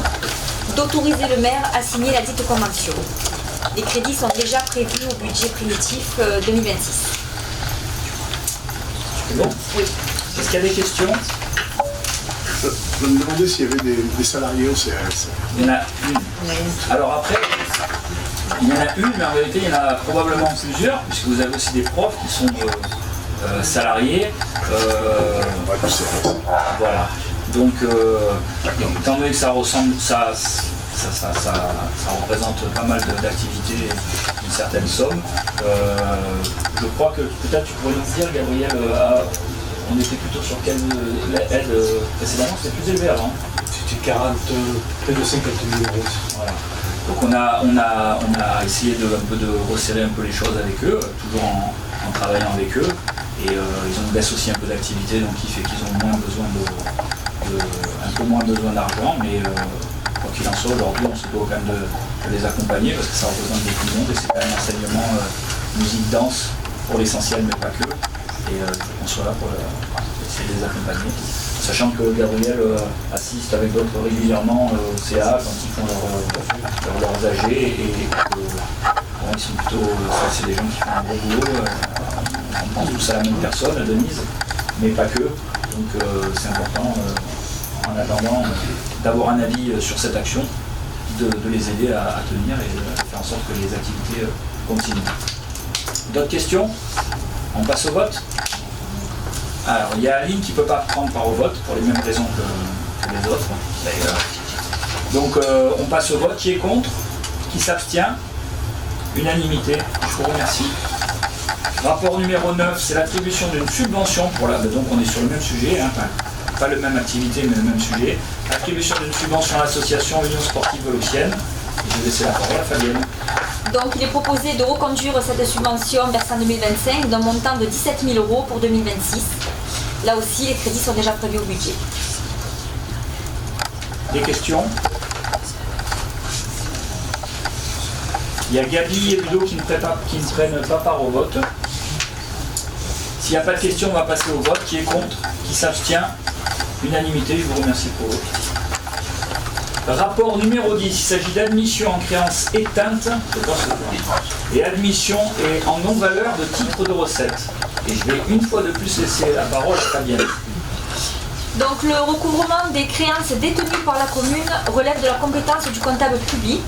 d'autoriser le maire à signer la dite convention. Les crédits sont déjà prévus au budget primitif 2026. C'est bon? Oui. Est-ce qu'il y a des questions? Je me demandais s'il y avait des salariés au CAS. Il y en a une. Alors après, il y en a une, mais en réalité, il y en a probablement plusieurs, puisque vous avez aussi des profs qui sont salariés. Voilà. Donc, étant donné que ça ressemble, ça représente pas mal d'activités, une certaine somme. Je crois que peut-être tu pourrais nous dire, Gabriel, on était plutôt sur quelle aide précédemment, c'était plus élevé avant. C'était près de 50 000 €. Voilà. Donc on a essayé de resserrer un peu les choses avec eux, toujours en travaillant avec eux. Et ils ont une baisse aussi un peu d'activité, donc qui fait qu'ils ont un peu moins besoin d'argent, mais quoi qu'il en soit, aujourd'hui on se doit quand même de les accompagner parce que ça représente beaucoup de monde et c'est quand même un enseignement musique, danse pour l'essentiel, mais pas que. Et on soit là pour essayer de les accompagner. Sachant que Gabriel assiste avec d'autres régulièrement au CA quand ils font leurs AG et ils sont plutôt, c'est des gens qui font un gros boulot. On pense tous à la même personne, à Denise, mais pas que. Donc c'est important, en attendant, d'avoir un avis sur cette action, de les aider à tenir et de faire en sorte que les activités continuent. D'autres questions? On passe au vote. Alors, il y a Aline qui ne peut pas prendre part au vote pour les mêmes raisons que les autres. D'ailleurs. Donc, on passe au vote. Qui est contre? Qui s'abstient? Unanimité. Je vous remercie. Rapport numéro 9, c'est l'attribution d'une subvention pour la... Donc, on est sur le même sujet, hein, pas la même activité, mais le même sujet. Attribution d'une subvention à l'association Union Sportive Valenciennes. Je vais laisser la parole à Fabienne. Donc il est proposé de reconduire cette subvention versant 2025 d'un montant de 17 000 € pour 2026. Là aussi, les crédits sont déjà prévus au budget. Des questions? Il y a Gabi et Ludo qui ne prennent pas part au vote. S'il n'y a pas de questions, on va passer au vote. Qui est contre? Qui s'abstient? Unanimité, je vous remercie pour eux. Rapport numéro 10, il s'agit d'admission en créance éteinte et admission et en non-valeur de titres de recettes. Et je vais une fois de plus laisser la parole à Fabienne. Donc le recouvrement des créances détenues par la commune relève de la compétence du comptable public.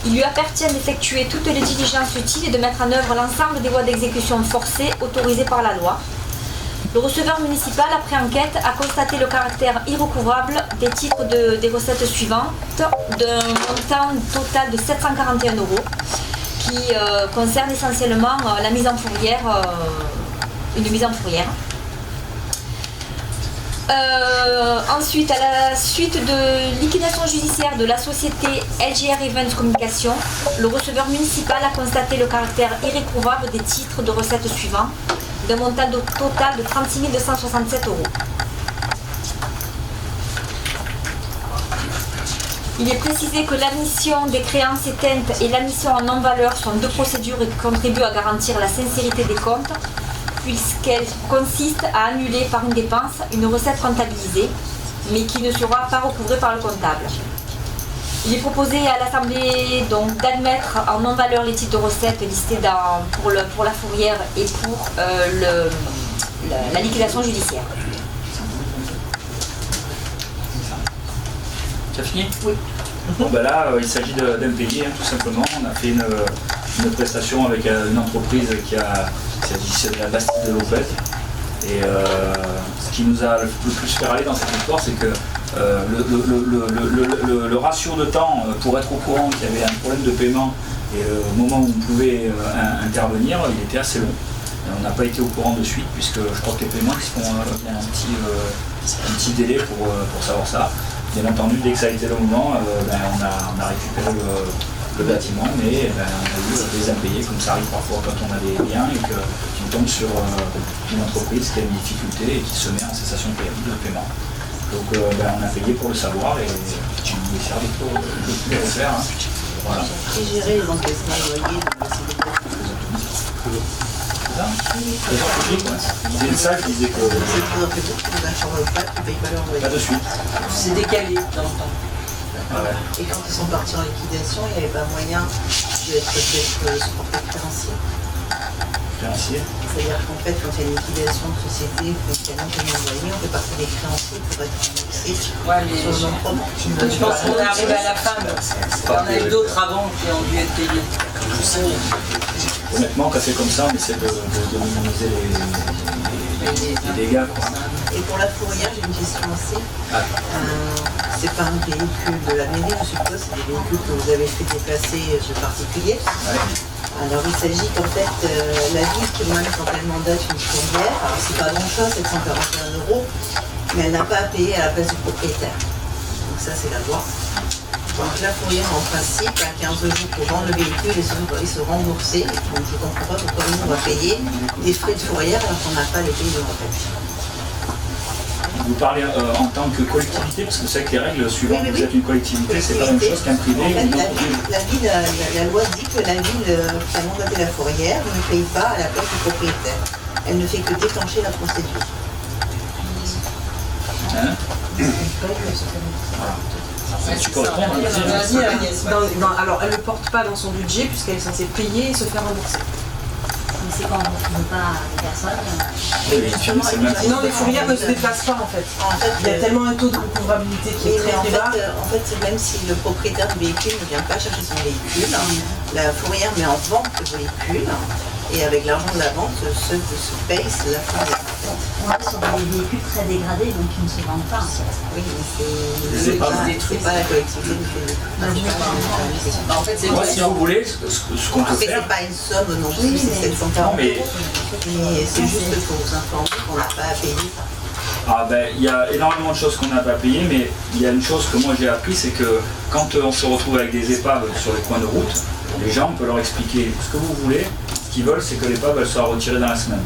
Il lui appartient d'effectuer toutes les diligences utiles et de mettre en œuvre l'ensemble des voies d'exécution forcée autorisées par la loi. Le receveur municipal, après enquête, a constaté le caractère irrecouvrable des titres des recettes suivantes d'un montant total de 741 € qui concerne essentiellement la mise en fourrière, une mise en fourrière. Ensuite, à la suite de liquidation judiciaire de la société LGR Events Communication, le receveur municipal a constaté le caractère irrécouvrable des titres de recettes suivants d'un montant total de 36 267 €. Il est précisé que l'admission des créances éteintes et l'admission en non-valeur sont deux procédures qui contribuent à garantir la sincérité des comptes, puisqu'elles consistent à annuler par une dépense une recette comptabilisée, mais qui ne sera pas recouvrée par le comptable. Il est proposé à l'Assemblée donc d'admettre en non-valeur les titres de recettes listés pour la fourrière et pour la liquidation judiciaire. Tu as fini? Oui. Bon, ben là, il s'agit d'impayés, tout simplement. On a fait une prestation avec une entreprise qui s'agissait de la Bastide de Lopez. Et ce qui nous a le plus fait râler dans cette histoire, c'est que le ratio de temps pour être au courant qu'il y avait un problème de paiement et au moment où on pouvait intervenir, il était assez long. Et on n'a pas été au courant de suite, puisque je crois que les paiements ils se font il y a un petit délai pour savoir ça. Bien entendu, dès que ça a été le moment, on a récupéré le bâtiment, mais on a eu des impayés, comme ça arrive parfois quand on a des biens et qu'on tombe sur une entreprise qui a une difficulté et qui se met en cessation de paiement. Donc on a payé pour le savoir et tu nous les services pour le faire. Hein. Voilà. Qui gérait les encaissements loyers C'est une salle qui disait que. C'est très important que les informent pas qu'ils ne payent pas leur loyer. Pas de suite. C'est décalé dans le temps. Ah ouais. Et quand ils sont partis en liquidation, il n'y avait pas moyen d'être supporté créancier. Créancier. C'est-à-dire qu'en fait, quand il y a une liquidation de société, quand il y a un paiement de loyer, on fait partie des créanciers pour être remboursés Ouais, mais sur le nom propre. je pense qu'on est arrivé à la fin. Il y en a eu d'autres avant qui ont dû être payés. Honnêtement, quand c'est comme ça, on essaie de minimiser les dégâts. Quoi. Et pour la fourrière, j'ai une question aussi. C'est pas un véhicule de la mairie, je suppose, c'est des véhicules que vous avez fait déplacer de particuliers. Ouais. Alors il s'agit qu'en fait, la ville qui même quand elle mandate une fourrière, alors c'est pas grand chose, 741 €, mais elle n'a pas à payer à la place du propriétaire. Donc ça c'est la loi. Donc la fourrière en principe a 15 jours pour vendre le véhicule et se rembourser. Donc je ne comprends pas pourquoi nous on va payer des frais de fourrière alors qu'on n'a pas les pays de retraite. Vous parlez en tant que collectivité, parce que vous savez que les règles suivantes, vous êtes une collectivité, c'est pas la même chose qu'un privé. En fait, ou une entreprise. la loi dit que la ville qui a mandaté la fourrière ne paye pas à la place du propriétaire. Elle ne fait que déclencher la procédure. Hein? Tu peux répondre, vas-y. Vas-y, Agnès. Alors, elle ne le porte pas dans son budget puisqu'elle est censée payer et se faire rembourser. Mais c'est quand on ne pas les personnes. Oui, c'est le même. Non, les fourrières ne se déplacent pas en fait. Il y a tellement un taux de recouvrabilité qui est très bas. En fait, même si le propriétaire du véhicule ne vient pas chercher son véhicule, la fourrière met en vente le véhicule et avec l'argent de la vente, ceux qui se payent, c'est la fourrière. On est sur des véhicules très dégradés, donc qui ne se vendent pas. Oui, mais c'est pas la collectivité qui fait le En fait, c'est Moi, si vous voulez, ce qu'on peut Après, faire. c'est pas une somme non plus, c'est 740 €. mais- Mais c'est juste pour vous informer qu'on n'a pas à payer ça. Ah ben, il y a énormément de choses qu'on n'a pas payées, mais il y a une chose que moi j'ai appris, c'est que quand on se retrouve avec des épaves sur les coins de route, les gens, on peut leur expliquer ce que vous voulez. Ce qu'ils veulent, c'est que l'épave elle soit retirée dans la semaine.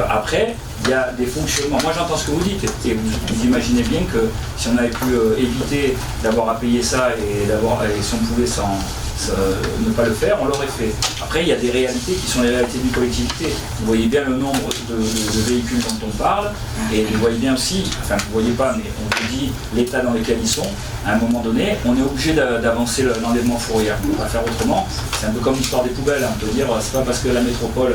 Après, il y a des fonctionnements. Moi j'entends ce que vous dites et vous imaginez bien que si on avait pu éviter d'avoir à payer ça et si on pouvait ne pas le faire, on l'aurait fait. Après, il y a des réalités qui sont les réalités d'une collectivité. Vous voyez bien le nombre de véhicules dont on parle, et vous voyez bien aussi, enfin vous ne voyez pas, mais on vous dit l'état dans lequel ils sont. À un moment donné, on est obligé d'avancer l'enlèvement fourrière. On va faire autrement. C'est un peu comme l'histoire des poubelles. On peut dire, c'est pas parce que la métropole,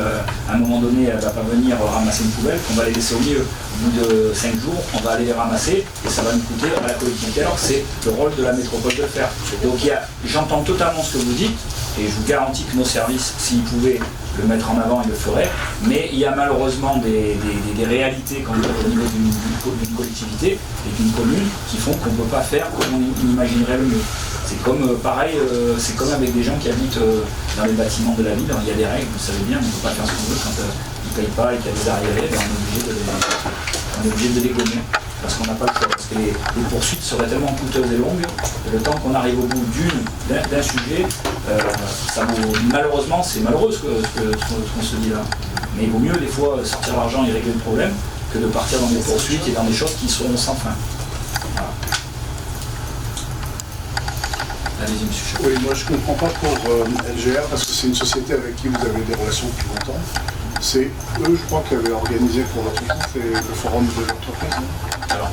à un moment donné, elle ne va pas venir ramasser une poubelle qu'on va les laisser au milieu. Au bout de 5 jours, on va aller les ramasser et ça va nous coûter à la collectivité. Alors c'est le rôle de la métropole de le faire. Donc j'entends totalement ce que vous dites et je vous garantis que nos services, s'ils pouvaient le mettre en avant, ils le feraient. Mais il y a malheureusement des réalités quand même au niveau d'une collectivité et d'une commune qui font qu'on ne peut pas faire comme on imaginerait le mieux. C'est comme pareil, c'est comme avec des gens qui habitent dans les bâtiments de la ville. Il y a des règles, vous savez bien, on ne peut pas faire ce qu'on veut quand ils ne payent pas et qu'il y a des arriérés, on est obligé de les gommer. Parce qu'on n'a pas le choix, parce que les poursuites seraient tellement coûteuses et longues, que le temps qu'on arrive au bout d'un sujet, malheureusement, c'est malheureux ce qu'on se dit là. Mais il vaut mieux des fois sortir l'argent et régler le problème que de partir dans des poursuites et dans des choses qui seront sans fin. Voilà. Allez-y, monsieur Chaud. Oui, moi je ne comprends pas pour LGR, parce que c'est une société avec qui vous avez des relations depuis longtemps. C'est eux, je crois, qui avaient organisé pour votre compte le forum de l'entreprise. Alors,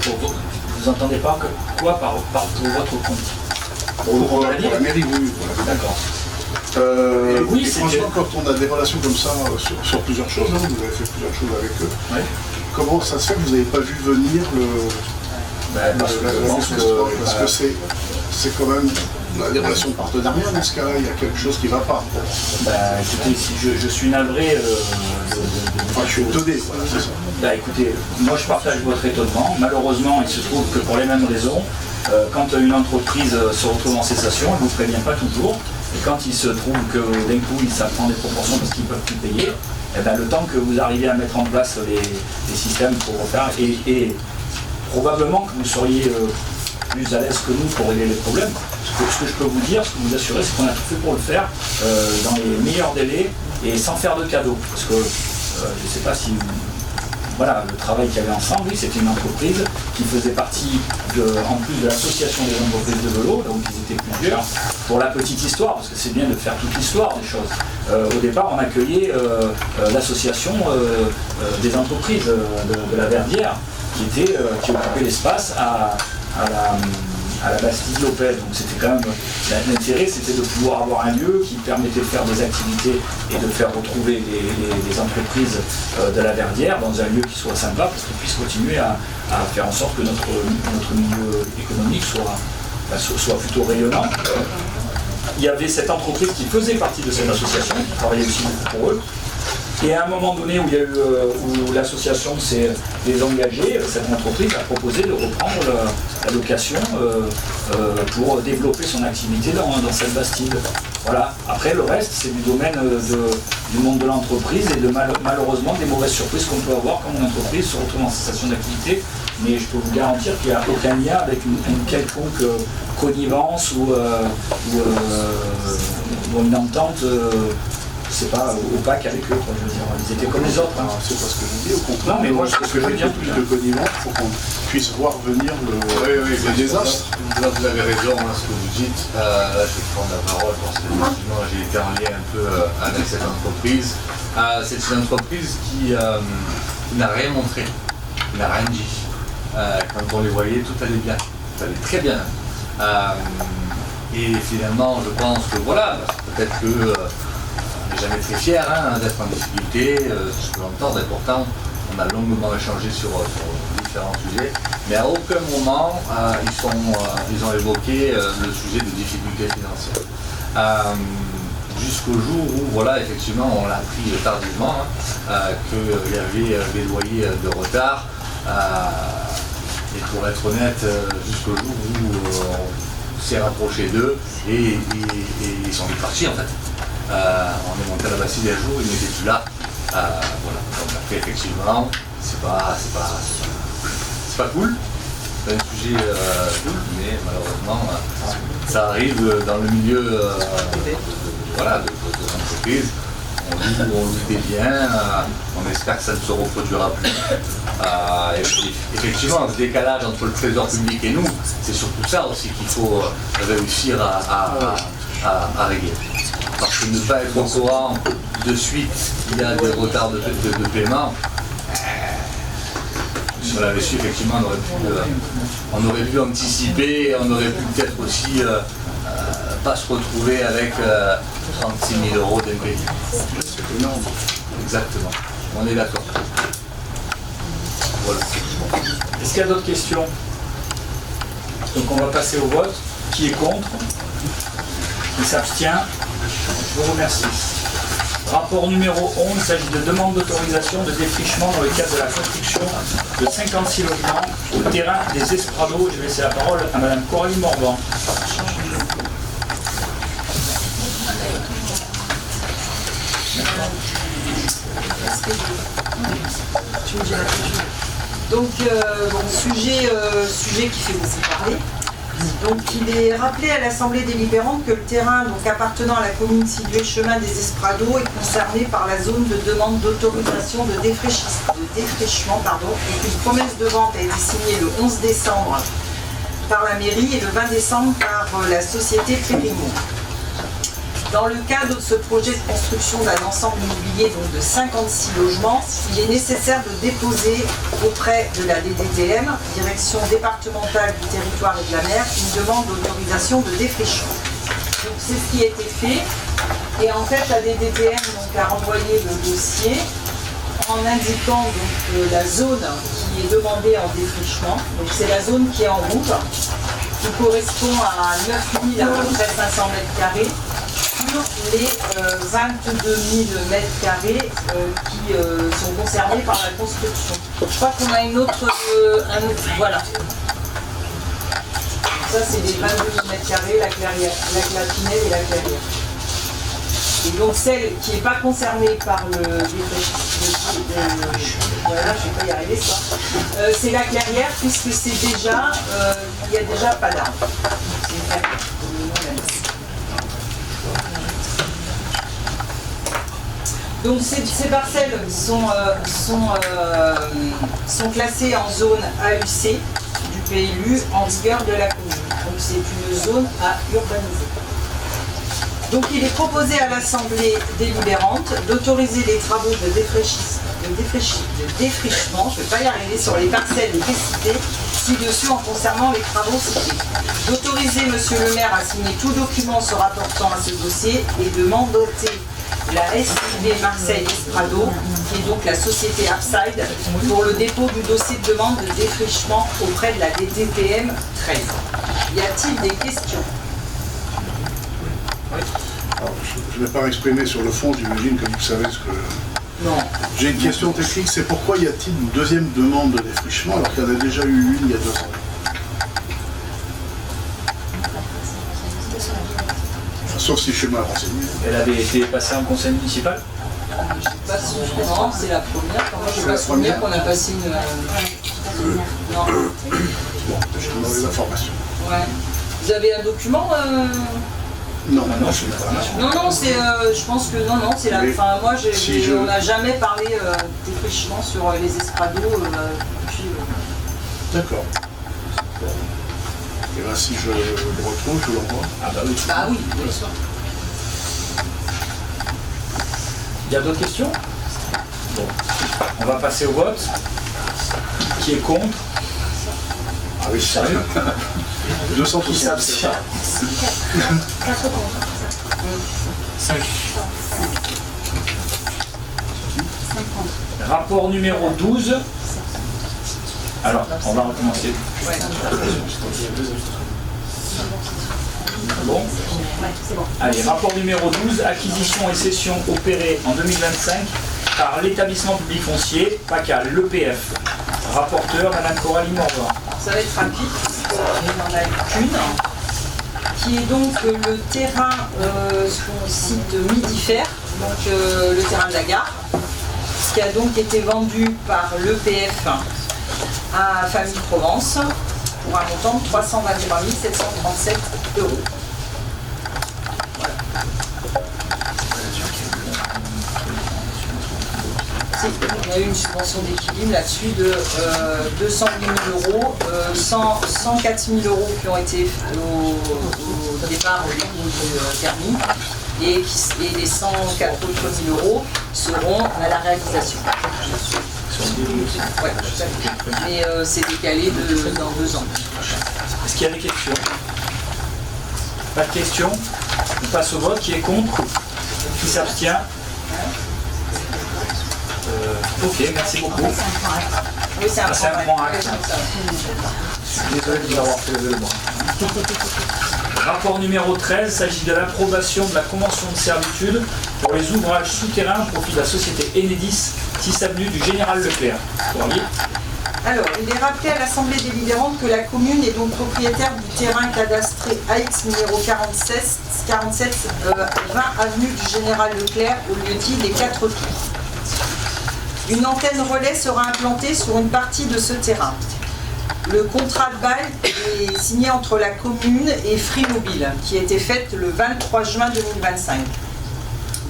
vous entendez pas que quoi pour votre compte? Pour la mairie, oui. Voilà. D'accord. Oui, franchement, quand on a des relations comme ça sur plusieurs choses, vous avez fait plusieurs choses avec eux, ouais. Comment ça se fait que vous n'avez pas vu venir parce que c'est quand même des relations de partenariat dans ce cas-là, il y a quelque chose qui ne va pas. Écoutez, si je suis navré je suis étonné, voilà, c'est ça. Écoutez, moi je partage votre étonnement. Malheureusement, il se trouve que pour les mêmes raisons, quand une entreprise se retrouve en cessation, elle ne vous prévient pas toujours. Et quand il se trouve que d'un coup, ça prend des proportions parce qu'ils ne peuvent plus payer, le temps que vous arrivez à mettre en place les systèmes pour refaire, et probablement que vous seriez plus à l'aise que nous pour régler les problèmes. Ce que je peux vous dire, ce que vous assurer, c'est qu'on a tout fait pour le faire dans les meilleurs délais et sans faire de cadeaux. Parce que je ne sais pas si... Voilà, le travail qu'il y avait ensemble, oui, c'était une entreprise qui faisait partie, en plus de l'association des entreprises de vélo, donc ils étaient plusieurs. Pour la petite histoire, parce que c'est bien de faire toute l'histoire des choses. Au départ, on accueillait l'association des entreprises de la Verdière, qui occupait l'espace à la Bastille-Lopez. Donc c'était quand même, l'intérêt c'était de pouvoir avoir un lieu qui permettait de faire des activités et de faire retrouver les entreprises de la Verdière dans un lieu qui soit sympa pour qu'ils puissent continuer à faire en sorte que notre milieu économique soit plutôt rayonnant. Il y avait cette entreprise qui faisait partie de cette association, qui travaillait aussi beaucoup pour eux. Et à un moment donné où l'association s'est désengagée, cette entreprise a proposé de reprendre la location pour développer son activité dans cette Bastide. Voilà. Après, le reste, c'est du domaine du monde de l'entreprise et malheureusement des mauvaises surprises qu'on peut avoir quand une entreprise se retrouve en cessation d'activité. Mais je peux vous garantir qu'il n'y a aucun lien avec une quelconque connivence ou une entente. C'est pas opaque avec eux, quoi, je veux dire. Ils étaient comme les autres. Hein. C'est pas ce que je dis, au contraire. Non, mais moi, ce que je veux dire, plus de connivence pour qu'on puisse voir venir le désastre. Là, vous avez raison, ce que vous dites. Là, je vais prendre la parole parce que effectivement, j'ai été en lien un peu avec cette entreprise. C'est une entreprise qui n'a rien montré, qui n'a rien dit. Quand on les voyait, tout allait bien. Tout allait très bien. Et finalement, je pense que voilà, peut-être que on n'est jamais très fiers d'être en difficulté, je peux l'entendre, et pourtant on a longuement échangé sur différents sujets, mais à aucun moment ils ont évoqué le sujet de difficultés financières. Jusqu'au jour où, voilà, effectivement, on l'a appris tardivement, qu'il y avait des loyers de retard, et pour être honnête, jusqu'au jour où on s'est rapproché d'eux, et ils sont vite partis en fait. On est monté à la Bastille un jour, ils n'étaient plus là. Voilà. Donc après, effectivement, c'est pas cool. C'est un sujet cool, mais malheureusement, ça arrive dans le milieu de l'entreprise. On loue des biens, on espère que ça ne se reproduira plus. Et effectivement, le décalage entre le trésor public et nous, c'est surtout ça aussi qu'il faut réussir à régler. Parce que ne pas être au courant de suite qu'il y a des retards de paiement, si on l'avait su, effectivement, on aurait pu anticiper, on aurait pu peut-être aussi pas se retrouver avec 36 000 € d'impayés. C'est énorme. Exactement, on est d'accord. Voilà. Est-ce qu'il y a d'autres questions? Donc on va passer au vote. Qui est contre? Qui s'abstient? Je vous remercie. Rapport numéro 11, il s'agit de demande d'autorisation de défrichement dans le cadre de la construction de 56 logements au terrain des Esprados. Je vais laisser la parole à Madame Coralie Morvan. Donc, sujet qui fait beaucoup parler. Donc, il est rappelé à l'Assemblée délibérante que le terrain appartenant à la commune située chemin des Esprados est concerné par la zone de demande d'autorisation de défrichement et qu'une promesse de vente a été signée le 11 décembre par la mairie et le 20 décembre par la société Périmo. Dans le cadre de ce projet de construction d'un ensemble immobilier de 56 logements, il est nécessaire de déposer auprès de la DDTM, Direction départementale du territoire et de la mer, une demande d'autorisation de défrichement. Donc c'est ce qui a été fait. Et en fait, la DDTM a renvoyé le dossier en indiquant la zone qui est demandée en défrichement. Donc c'est la zone qui est en rouge, qui correspond à 9 000 à peu près 500 m². Sur les 22 000 m² qui sont concernés par la construction. Je crois qu'on a une autre, voilà. Ça c'est les 22 000 m², la clairière, la clapinelle et la clairière. Et donc celle qui n'est pas concernée par le voilà, je ne vais pas y arriver ça. C'est la clairière puisque c'est déjà, il n'y a déjà pas d'arbre. Donc ces parcelles sont classées en zone AUC du PLU en vigueur de la commune. Donc c'est une zone à urbaniser. Donc il est proposé à l'Assemblée délibérante d'autoriser les travaux de défrichement, je ne vais pas y arriver, sur les parcelles précitées ci-dessus en concernant les travaux cités. D'autoriser Monsieur le maire à signer tout document se rapportant à ce dossier et de mandater la SIV Marseille Esprado, qui est donc la société Upside, pour le dépôt du dossier de demande de défrichement auprès de la DDTM 13. Y a-t-il des questions? Alors, je ne vais pas m'exprimer sur le fond, j'imagine que vous savez ce que... Non. J'ai une question technique, c'est pourquoi y a-t-il une deuxième demande de défrichement alors qu'il y en a déjà eu une il y a 2 ans? Sauf si je suis mal renseigné. Elle avait été passée en conseil municipal? Non, c'est la première. Moi, je n'ai pas souvenir qu'on a passé une... Non. Bon, j'ai une mauvaise information. Ouais. Vous avez un document Non, non, je ne sais pas. Non, c'est, je pense que non, c'est la fin. Moi, on n'a jamais parlé défrichement sur les Esprados depuis... D'accord. Bon. Et bien, si je le retrouve, je l'envoie. Ah bah oui. Bah oui, bien sûr. Il y a d'autres questions? Bon. On va passer au vote. Qui est contre? Ah oui, sérieux. 260. Qui s'abstient? 5. Rapport numéro 12. Alors, on va recommencer. Bon. Allez, rapport numéro 12, acquisition et cession opérée en 2025 par l'établissement public foncier, PACAL, l'EPF. Rapporteur, Madame Coralie Morvan. Ça va être rapide, il n'y en a qu'une, qui est donc le terrain, ce qu'on cite Midifère, donc le terrain de la gare, qui a donc été vendu par l'EPF à Famille Provence pour un montant de 323 737 €. Voilà. a eu une subvention d'équilibre là-dessus de 208 000 euros, 104 000 euros qui ont été au départ au début permis et les 104 autres 000 euros seront à la réalisation. Ouais, tout à fait. Mais c'est décalé dans 2 ans. Est-ce qu'il y a des questions? Pas de questions? On passe au vote. Qui est contre? Qui s'abstient? Ok, merci beaucoup. Oui, c'est un point acte. Désolé de vous avoir fait lever le bras. Rapport numéro 13, il s'agit de l'approbation de la convention de servitude pour les ouvrages souterrains au profit de la société Enedis, 6 avenue du Général Leclerc. Alors, il est rappelé à l'Assemblée délibérante que la commune est donc propriétaire du terrain cadastré AX numéro 47 20 avenue du Général Leclerc au lieu-dit des 4 tours. Une antenne relais sera implantée sur une partie de ce terrain. Le contrat de bail est signé entre la commune et Free Mobile, qui a été faite le 23 juin 2025.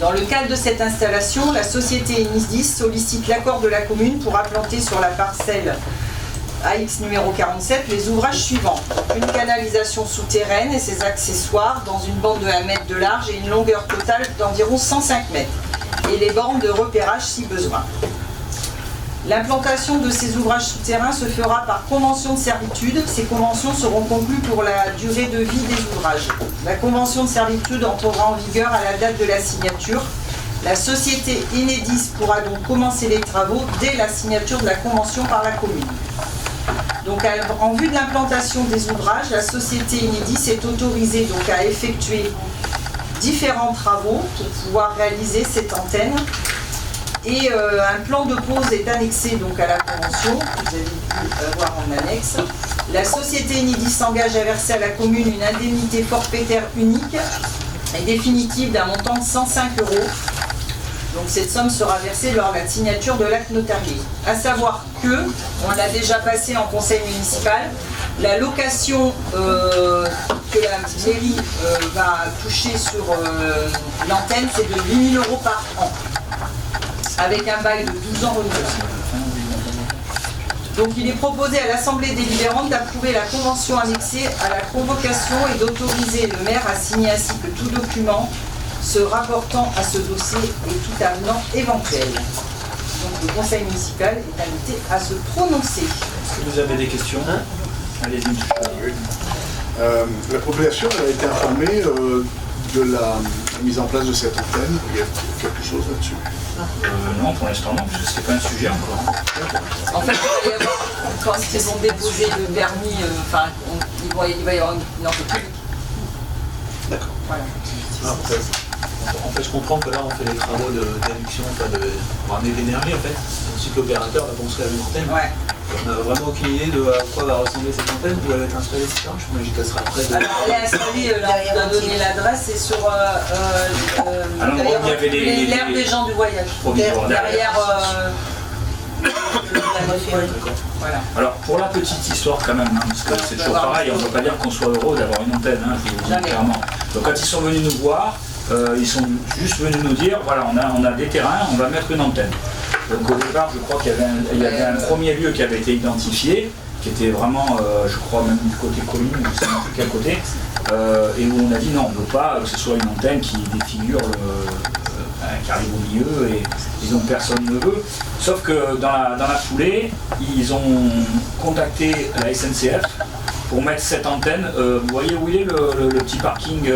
Dans le cadre de cette installation, la société Enedis sollicite l'accord de la commune pour implanter sur la parcelle AX numéro 47 les ouvrages suivants. Une canalisation souterraine et ses accessoires dans une bande de 1 mètre de large et une longueur totale d'environ 105 mètres. Et les bornes de repérage si besoin. L'implantation de ces ouvrages souterrains se fera par convention de servitude. Ces conventions seront conclues pour la durée de vie des ouvrages. La convention de servitude entrera en vigueur à la date de la signature. La société Enedis pourra donc commencer les travaux dès la signature de la convention par la commune. Donc, en vue de l'implantation des ouvrages, la société Enedis est autorisée donc à effectuer différents travaux pour pouvoir réaliser cette antenne. Et un plan de pose est annexé donc à la convention, que vous avez pu voir en annexe. La société Enedis s'engage à verser à la commune une indemnité forfaitaire unique et définitive d'un montant de 105 €. Donc cette somme sera versée lors de la signature de l'acte notarié. À savoir que, on l'a déjà passé en conseil municipal, la location que la mairie va toucher sur l'antenne, c'est de 8 000 € par an, avec un bail de 12 ans renouvelable. Donc il est proposé à l'Assemblée délibérante d'approuver la convention annexée à la convocation et d'autoriser le maire à signer ainsi que tout document se rapportant à ce dossier et tout avenant éventuel. Donc le conseil municipal est invité à se prononcer. Est-ce que vous avez des questions? Allez-y, monsieur. La population elle a été informée de la mise en place de cette antenne. Il y a quelque chose là-dessus? Non, pour l'instant non, parce que c'est pas un sujet encore. En fait, quand ils vont déposer le permis, il va y avoir une enquête publique. D'accord. Voilà. En fait, je comprends que là, on fait les travaux d'adduction, pour amener de l'énergie, en fait. Ensuite, l'opérateur va construire une antenne. Ouais. On n'a vraiment aucune idée de à quoi va ressembler cette antenne, où elle va être installée, etc. Je m'imagine qu'elle sera près de... Alors, elle est installée, là, on a donné l'adresse, c'est sur l'herbe des gens du voyage. Derrière... Voilà. Alors, pour la petite histoire quand même, parce que c'est toujours pareil, on ne peut pas dire qu'on soit heureux d'avoir une antenne, je vous le dis clairement. Donc quand ils sont venus nous voir, ils sont juste venus nous dire, voilà, on a des terrains, on va mettre une antenne. Donc au départ, je crois qu'il y avait un premier lieu qui avait été identifié, qui était vraiment, je crois même du côté commune, je ne sais plus quel côté, et où on a dit non, on ne veut pas que ce soit une antenne qui défigure qui arrive au milieu, et disons personne ne veut. Sauf que dans la foulée, ils ont contacté la SNCF pour mettre cette antenne. Vous voyez où il est le petit parking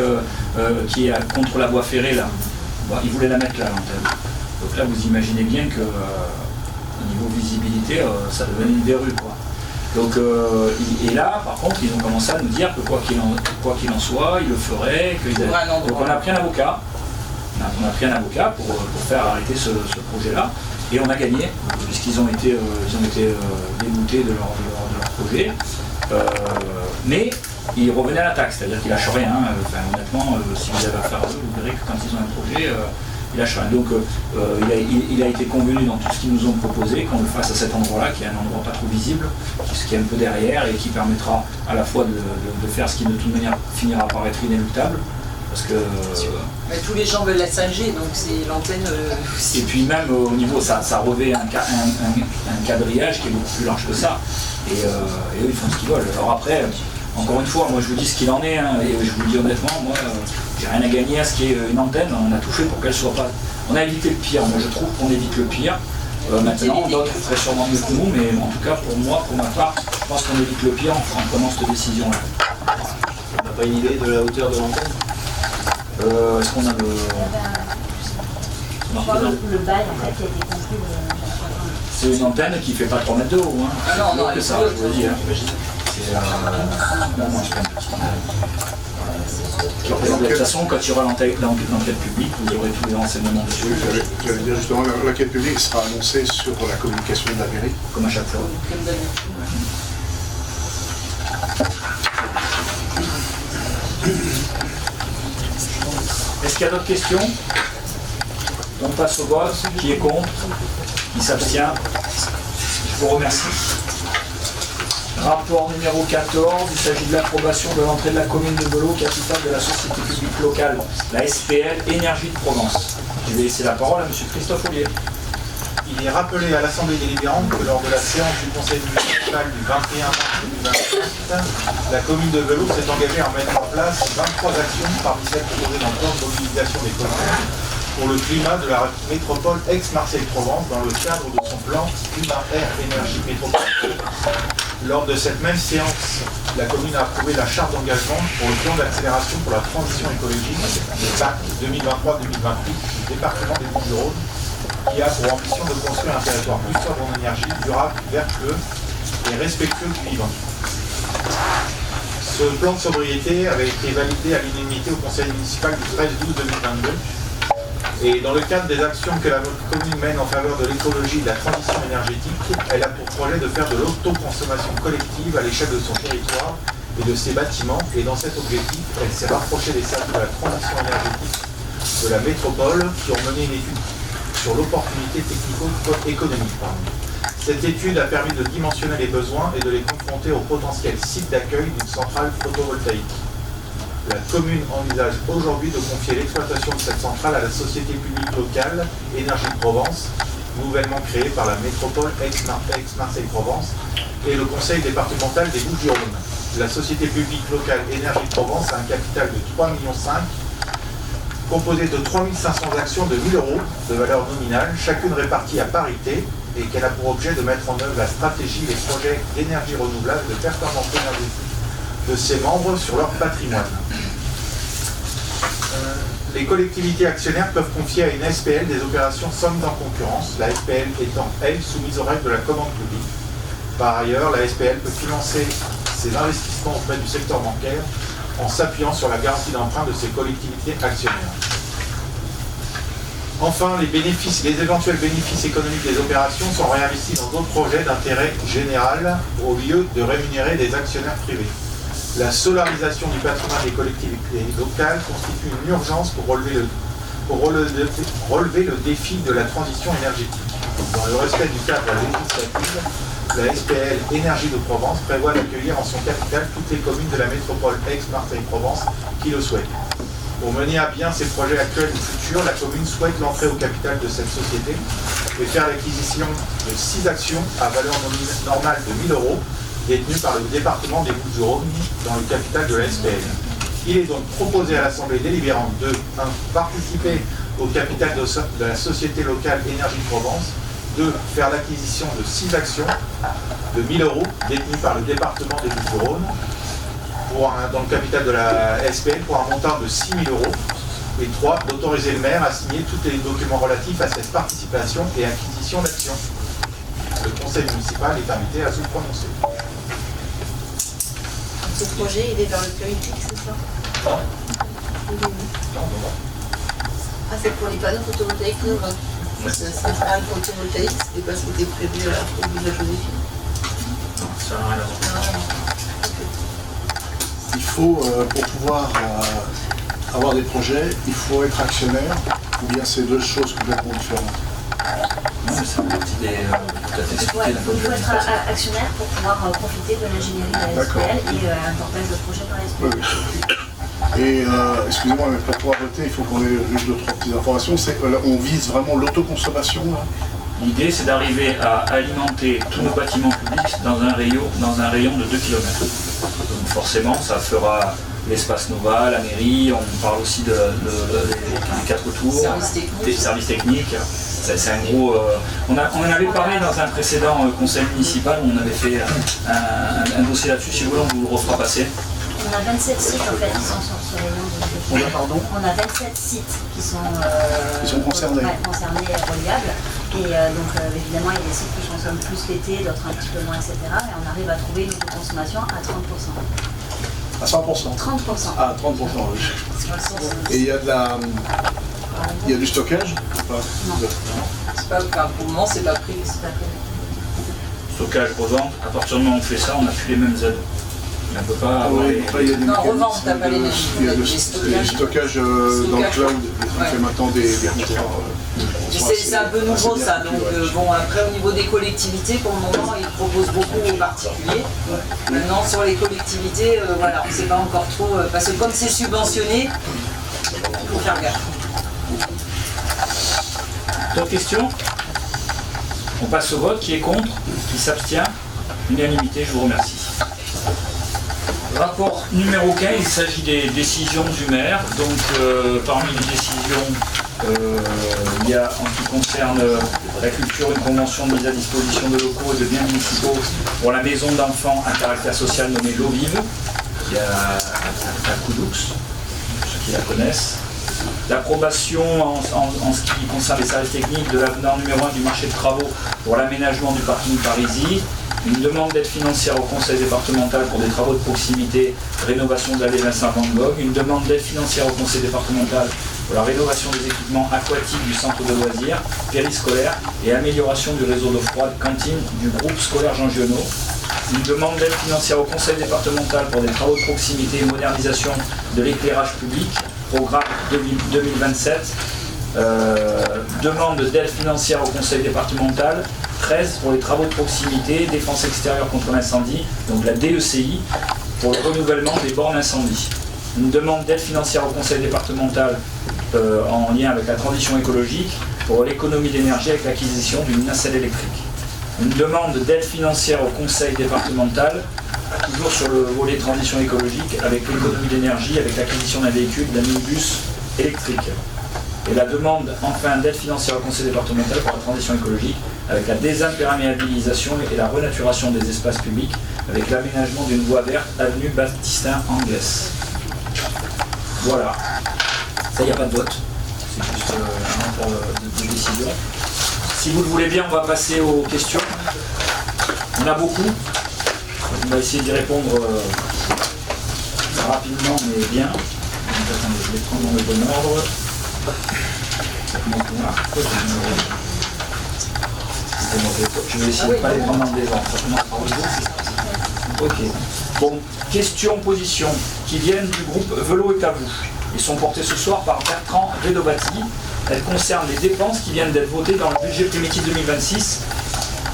qui est contre la voie ferrée là? Bon, ils voulaient la mettre là, l'antenne. Donc là, vous imaginez bien que au niveau visibilité, ça devenait une verrue, quoi. Donc, et là, par contre, ils ont commencé à nous dire que quoi qu'il en soit, ils le feraient. Donc on a pris un avocat. On a pris un avocat pour faire arrêter ce projet-là, et on a gagné, puisqu'ils ont été déboutés de leur projet. Mais ils revenaient à la taxe, c'est-à-dire qu'ils lâchent rien. Honnêtement, si vous avez affaire à eux, vous verrez que quand ils ont un projet, ils lâchent rien. Donc il a été convenu dans tout ce qu'ils nous ont proposé qu'on le fasse à cet endroit-là, qui est un endroit pas trop visible, qui est un peu derrière, et qui permettra à la fois de faire ce qui de toute manière finira par être inéluctable, Parce que, Mais tous les gens veulent la 5G, donc c'est l'antenne aussi. et puis même au niveau, ça revêt un quadrillage qui est beaucoup plus large que ça. Et eux, ils font ce qu'ils veulent. Alors après, encore une fois, moi je vous dis ce qu'il en est, hein, et je vous le dis honnêtement, moi j'ai rien à gagner à ce qu'il y ait une antenne. On a tout fait pour qu'elle soit pas... On a évité le pire, moi je trouve qu'on évite le pire. Maintenant, d'autres feraient sûrement mieux que nous, mais en tout cas pour moi, pour ma part, je pense qu'on évite le pire en prenant cette décision-là. On n'a pas une idée de la hauteur de l'antenne? Est-ce qu'on a le... Le bail, en fait, il a été compris. C'est une antenne qui fait pas 3 mètres de haut, hein. Ah non, non, que ça, je vous le dis. Hein. C'est de toute façon, quand il y aura l'enquête publique, vous aurez tous les renseignements dessus. J'allais dire justement, l'enquête publique sera annoncée sur la communication de la mairie. Comme à chaque fois. Comme d'habitude. Est-ce qu'il y a d'autres questions? On passe au vote. Qui est contre? Qui s'abstient? Je vous remercie. Rapport numéro 14, il s'agit de l'approbation de l'entrée de la commune de Belot au capital de la société publique locale, la SPL Énergie de Provence. Je vais laisser la parole à M. Christophe Ollier. Il est rappelé à l'Assemblée délibérante que lors de la séance du Conseil municipal du 21 mars 2028, la commune de Belot s'est engagée à mettre en place 23 actions parmi celles proposées dans le plan de mobilisation des communes pour le climat de la métropole Aix-Marseille-Provence dans le cadre de son plan Climat Air Énergie Métropolitaine. Lors de cette même séance, la commune a approuvé la charte d'engagement pour le plan d'accélération pour la transition écologique, le PAC 2023-2028 du département des Bouches-du-Rhône, qui a pour ambition de construire un territoire plus sobre en énergie, durable, vertueux et respectueux du vivant. Ce plan de sobriété avait été validé à l'unanimité au conseil municipal du 13/12/2022 et dans le cadre des actions que la commune mène en faveur de l'écologie et de la transition énergétique, elle a pour projet de faire de l'autoconsommation collective à l'échelle de son territoire et de ses bâtiments, et dans cet objectif, elle s'est rapprochée des services de la transition énergétique de la métropole qui ont mené une étude sur l'opportunité technico-économique. Cette étude a permis de dimensionner les besoins et de les confronter au potentiel site d'accueil d'une centrale photovoltaïque. La commune envisage aujourd'hui de confier l'exploitation de cette centrale à la société publique locale Énergie de Provence, nouvellement créée par la métropole Aix-Marseille-Provence et le conseil départemental des Bouches-du-Rhône. La société publique locale Énergie de Provence a un capital de 3,5 millions, composé de 3 500 actions de 1 000 € de valeur nominale, chacune répartie à parité, et qu'elle a pour objet de mettre en œuvre la stratégie et les projets d'énergie renouvelable de performance énergétique de ses membres sur leur patrimoine. Les collectivités actionnaires peuvent confier à une SPL des opérations sans mise en concurrence, la SPL étant, elle, soumise aux règles de la commande publique. Par ailleurs, la SPL peut financer ses investissements auprès du secteur bancaire en s'appuyant sur la garantie d'emprunt de ses collectivités actionnaires. Enfin, les éventuels bénéfices économiques des opérations sont réinvestis dans d'autres projets d'intérêt général au lieu de rémunérer des actionnaires privés. La solarisation du patrimoine des collectivités locales constitue une urgence pour relever le défi de la transition énergétique. Dans le respect du cadre législatif, la SPL Énergie de Provence prévoit d'accueillir en son capital toutes les communes de la métropole Aix-Marseille-Provence qui le souhaitent. Pour mener à bien ses projets actuels ou futurs, la commune souhaite l'entrée au capital de cette société et faire l'acquisition de 6 actions à valeur normale de 1 000 € détenues par le département des Bouches-du-Rhône dans le capital de la SPL. Il est donc proposé à l'Assemblée délibérante de 1. Participer au capital de la société locale Énergie de Provence, 2. Faire l'acquisition de 6 actions de 1 000 € détenues par le département des Bouches-du-Rhône dans le capital de la SPL pour un montant de 6 000 €. Et 3. D'autoriser le maire à signer tous les documents relatifs à cette participation et acquisition d'actions. Le conseil municipal est invité à se prononcer. Ce projet, il est dans le politique, c'est ça? Non. Ah, c'est pour les panneaux photovoltaïques novants. C'est un panneau photovoltaïque, c'était pas ce qui était prévu à la troupe de la Joséphine. Non, ça n'a rien à voir. Il faut, pour pouvoir avoir des projets, il faut être actionnaire, ou bien c'est deux choses complètement différentes? Non, mais ça fait partie des... tout à fait expliqué, Ouais, la il faut être actionnaire pour pouvoir profiter de l'ingénierie de la SPL et un portage de projet par la SPL. Oui, oui. Et excusez-moi, mais pour pouvoir voter, il faut qu'on ait juste 2-3 petites informations. On vise vraiment l'autoconsommation là. L'idée, c'est d'arriver à alimenter tous nos bâtiments publics dans un rayon de 2 km. Donc forcément, ça fera l'espace Nova, la mairie, on parle aussi des 4 tours, des services techniques. C'est un gros... on en avait parlé dans un précédent conseil municipal où on avait fait un dossier là-dessus. Si vous voulez, on vous le refera passer. On a 27 sites en fait qui sont sur ce rayon de... Pardon ? On a 27 sites qui sont concernés. Ouais, concernés et reliables. Et donc évidemment, il y a des sites qui consomment plus l'été, d'autres un petit peu moins, etc. Et on arrive à trouver une autoconsommation à 30%. À 100%. 30%. Ah, 30%, oui. Et il y a du stockage ? Non. C'est pas, pour le moment, c'est pas pris. Stockage, revente, à partir du moment où on fait ça, on n'a plus les mêmes aides. On ne peut pas avoir les... Non, revente, t'as pas les mêmes. Il y a des stockages dans le cloud, on fait maintenant des contrats. C'est un peu nouveau ça, donc bon, après au niveau des collectivités, pour le moment, ils proposent beaucoup aux particuliers. Maintenant, sur les collectivités, voilà, on ne sait pas encore trop, parce que comme c'est subventionné, il faut faire gaffe. D'autres questions ? On passe au vote. Qui est contre ? Qui s'abstient ? Unanimité, je vous remercie. Rapport numéro 15, il s'agit des décisions du maire. Donc parmi les décisions, il y a en ce qui concerne la culture une convention de mise à disposition de locaux et de biens municipaux pour la maison d'enfants à caractère social nommée L'Eau Vive. Il y a à Coudoux, ceux qui la connaissent. L'approbation en ce qui concerne les services techniques de l'avenant numéro 1 du marché de travaux pour l'aménagement du parking Parisis. Une demande d'aide financière au conseil départemental pour des travaux de proximité, rénovation de l'allée Vincent Van Gogh. Une demande d'aide financière au conseil départemental pour la rénovation des équipements aquatiques du centre de loisirs, périscolaire et amélioration du réseau d'eau froide cantine du groupe scolaire Jean Giono. Une demande d'aide financière au conseil départemental pour des travaux de proximité et modernisation de l'éclairage public, programme 2027. Demande d'aide financière au conseil départemental 13 pour les travaux de proximité, défense extérieure contre l'incendie, donc la DECI, pour le renouvellement des bornes incendie. Une demande d'aide financière au conseil départemental en lien avec la transition écologique pour l'économie d'énergie avec l'acquisition d'une nacelle électrique. Une demande d'aide financière au conseil départemental, toujours sur le volet transition écologique, avec l'économie d'énergie, avec l'acquisition d'un véhicule, d'un minibus électrique. Et la demande, enfin, d'aide financière au conseil départemental pour la transition écologique, avec la désimperméabilisation et la renaturation des espaces publics, avec l'aménagement d'une voie verte, avenue Baptistin-Anglès. Voilà. Ça, il n'y a pas de vote. C'est juste un rapport de décision. Si vous le voulez bien, on va passer aux questions. On a beaucoup. On va essayer d'y répondre rapidement, mais bien. Donc, attendez, je vais prendre dans le bon ordre. Je vais essayer de ne pas les prendre dans des ordres. Ok. Bon, questions, positions qui viennent du groupe Velo et Cabou. Ils sont portés ce soir par Bertrand Redovati. Elles concernent les dépenses qui viennent d'être votées dans le budget primitif 2026.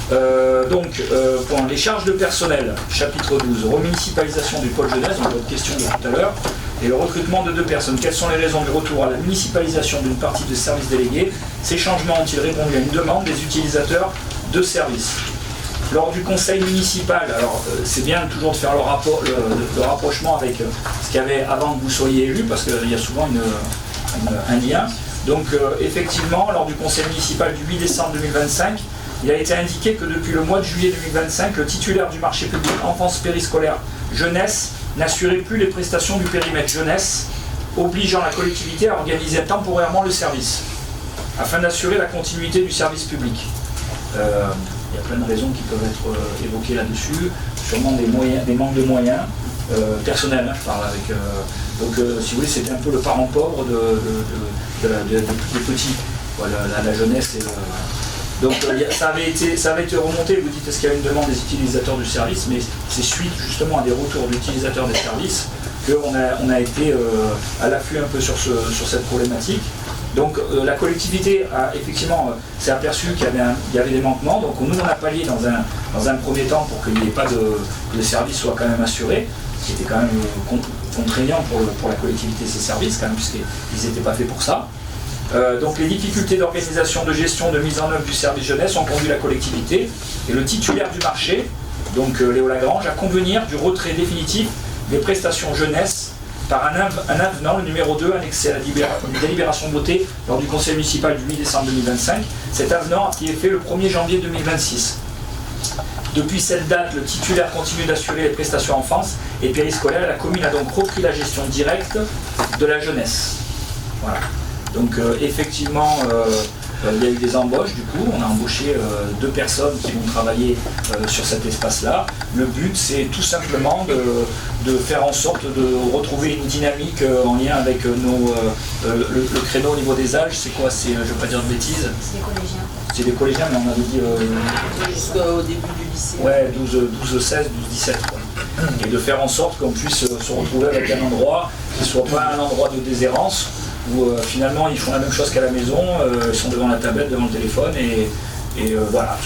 Pour les charges de personnel, chapitre 12, remunicipalisation du pôle jeunesse, donc votre question de tout à l'heure, et le recrutement de 2 personnes. Quelles sont les raisons du retour à la municipalisation d'une partie de services délégués? Ces changements ont-ils répondu à une demande des utilisateurs de services? Lors du conseil municipal, alors c'est bien toujours de faire le rapprochement avec ce qu'il y avait avant que vous soyez élu, parce qu'il y a souvent un lien. Donc effectivement, lors du conseil municipal du 8 décembre 2025, il a été indiqué que depuis le mois de juillet 2025, le titulaire du marché public enfance périscolaire jeunesse n'assurait plus les prestations du périmètre jeunesse, obligeant la collectivité à organiser temporairement le service, afin d'assurer la continuité du service public. Il y a plein de raisons qui peuvent être évoquées là-dessus, sûrement des manques de moyens personnels, je parle avec... si vous voulez, c'était un peu le parent pauvre des petits, voilà, la jeunesse et donc ça avait été remonté, vous dites est-ce qu'il y a une demande des utilisateurs du service, mais c'est suite justement à des retours d'utilisateurs des services qu'on a été à l'affût un peu sur cette problématique. Donc la collectivité a effectivement s'est aperçue qu'il y avait des manquements, donc nous on a pallié dans un premier temps pour qu'il n'y ait pas de service soit quand même assuré, ce qui était quand même contraignant pour la collectivité et ses services, quand même, puisqu'ils n'étaient pas faits pour ça. Donc les difficultés d'organisation, de gestion, de mise en œuvre du service jeunesse ont conduit la collectivité et le titulaire du marché, donc Léo Lagrange, à convenir du retrait définitif des prestations jeunesse par un avenant, le numéro 2, annexé à la délibération votée lors du conseil municipal du 8 décembre 2025. Cet avenant a pris effet le 1er janvier 2026. Depuis cette date, le titulaire continue d'assurer les prestations enfance et périscolaire et la commune a donc repris la gestion directe de la jeunesse. Voilà. Donc effectivement, il y a eu des embauches du coup, on a embauché 2 personnes qui vont travailler sur cet espace-là. Le but c'est tout simplement de faire en sorte de retrouver une dynamique en lien avec le créneau au niveau des âges. C'est quoi? Je ne veux pas dire de bêtises. C'est des collégiens. C'est des collégiens, mais on avait dit... Jusqu'au début du lycée. Ouais, 12, 16, 12, 17. Quoi. Et de faire en sorte qu'on puisse se retrouver avec un endroit qui ne soit pas un endroit de déshérence, où finalement ils font la même chose qu'à la maison, ils sont devant la tablette, devant le téléphone, et voilà.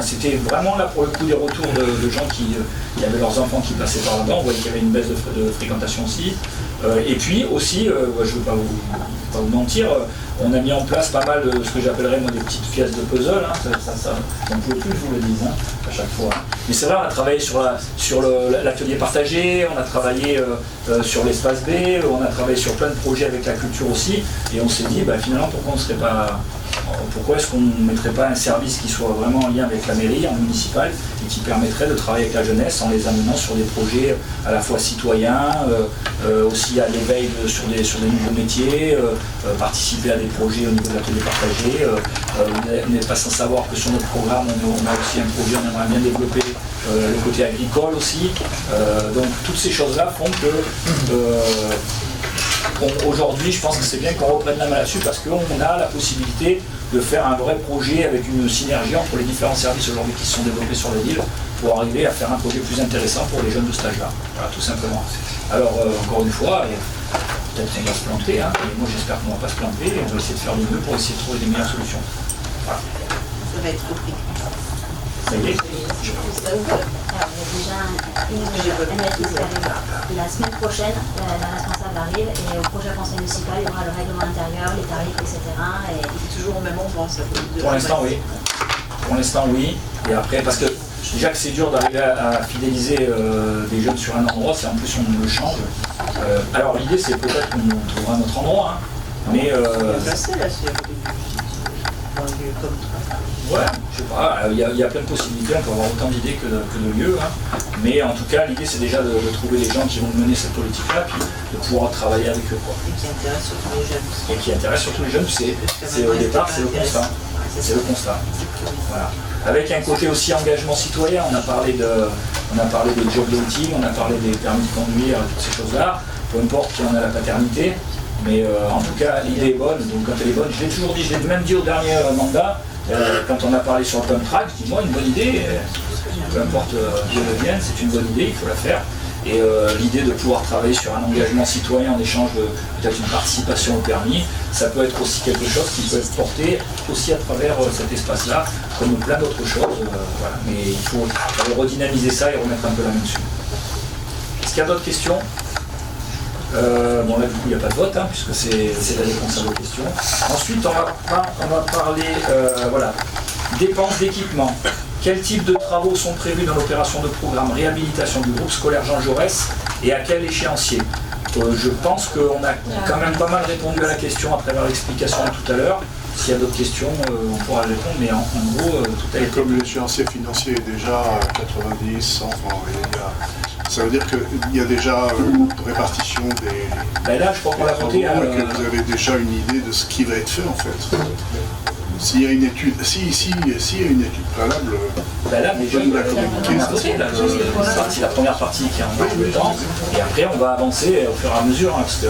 C'était vraiment là pour le coup des retours de gens qui avaient leurs enfants qui passaient par là-bas. On voyait qu'il y avait une baisse de fréquentation aussi. Et puis aussi, je ne veux pas vous mentir, on a mis en place pas mal de ce que j'appellerais moi des petites pièces de puzzle. Hein. On ne pouvait plus que je vous le dise à chaque fois. Mais c'est vrai, on a travaillé sur l'atelier partagé, on a travaillé sur l'espace B, on a travaillé sur plein de projets avec la culture aussi. Et on s'est dit, finalement, pourquoi est-ce qu'on ne mettrait pas un service qui soit vraiment en lien avec la mairie, en municipal, et qui permettrait de travailler avec la jeunesse en les amenant sur des projets à la fois citoyens, aussi à l'éveil sur des nouveaux métiers, participer à des projets au niveau de l'atelier partagé. Vous n'êtes pas sans savoir que sur notre programme, on a aussi un projet, on aimerait bien développer le côté agricole aussi. Donc toutes ces choses-là font que aujourd'hui, je pense que c'est bien qu'on reprenne la main là-dessus parce qu'on a la possibilité de faire un vrai projet avec une synergie entre les différents services aujourd'hui qui se sont développés sur la ville pour arriver à faire un projet plus intéressant pour les jeunes de cet âge-là. Voilà, tout simplement. Alors, encore une fois, peut-être qu'on va se planter, hein, mais moi j'espère qu'on ne va pas se planter et on va essayer de faire le mieux pour essayer de trouver des meilleures solutions. Voilà. Ça va être compris. Ça y est, Alors, il y a déjà un avis qui arrive. La semaine prochaine, la responsable arrive et au prochain conseil municipal, il y aura le règlement intérieur, les tarifs, etc. Et Toujours au même endroit, ça peut. pour l'instant, oui. Pour l'instant, oui. Et après, parce que déjà que c'est dur d'arriver à fidéliser des jeunes sur un endroit, c'est en plus on le change. Alors l'idée, c'est peut-être qu'on trouvera un autre endroit, hein. Mais ouais, je sais pas, il y a plein de possibilités, on peut avoir autant d'idées que de lieux, hein. Mais en tout cas, l'idée c'est déjà de trouver les gens qui vont mener cette politique-là, puis de pouvoir travailler avec eux, quoi. Et qui intéresse surtout les jeunes. Et qui intéresse surtout les jeunes, c'est au départ, c'est le constat. C'est le constat. Voilà. Avec un côté aussi engagement citoyen, on a parlé de job dating, on a parlé des permis de conduire, toutes ces choses-là, peu importe qui en a la paternité. Mais en tout cas, l'idée est bonne, donc quand elle est bonne, je l'ai toujours dit, je l'ai même dit au dernier mandat, quand on a parlé sur le pump track, je dis moi une bonne idée, peu importe d'où elle vienne, c'est une bonne idée, il faut la faire. Et l'idée de pouvoir travailler sur un engagement citoyen en échange de peut-être une participation au permis, ça peut être aussi quelque chose qui peut être porté aussi à travers cet espace-là, comme plein d'autres choses. Voilà. Mais il faut redynamiser ça et remettre un peu la main dessus. Est-ce qu'il y a d'autres questions ? Bon là du coup il n'y a pas de vote, hein, puisque c'est la réponse à vos questions. Ensuite on va parler voilà, dépenses d'équipement. Quel type de travaux sont prévus dans l'opération de programme réhabilitation du groupe scolaire Jean Jaurès et à quel échéancier? Je pense qu'on a quand même pas mal répondu à la question à travers l'explication tout à l'heure. S'il y a d'autres questions, on pourra répondre, mais en gros, tout a été... Comme l'échéancier financier est déjà à 90, 100, ça veut dire qu'il y a déjà une répartition des... Ben là, je crois qu'on l'a compté à... Et que vous avez déjà une idée de ce qui va être fait, en fait. S'il y a une étude, s'il y a une étude préalable, ben là, déjà, on va communiquer. C'est la première partie qui est en même temps, et après, on va avancer au fur et à mesure, hein, parce que...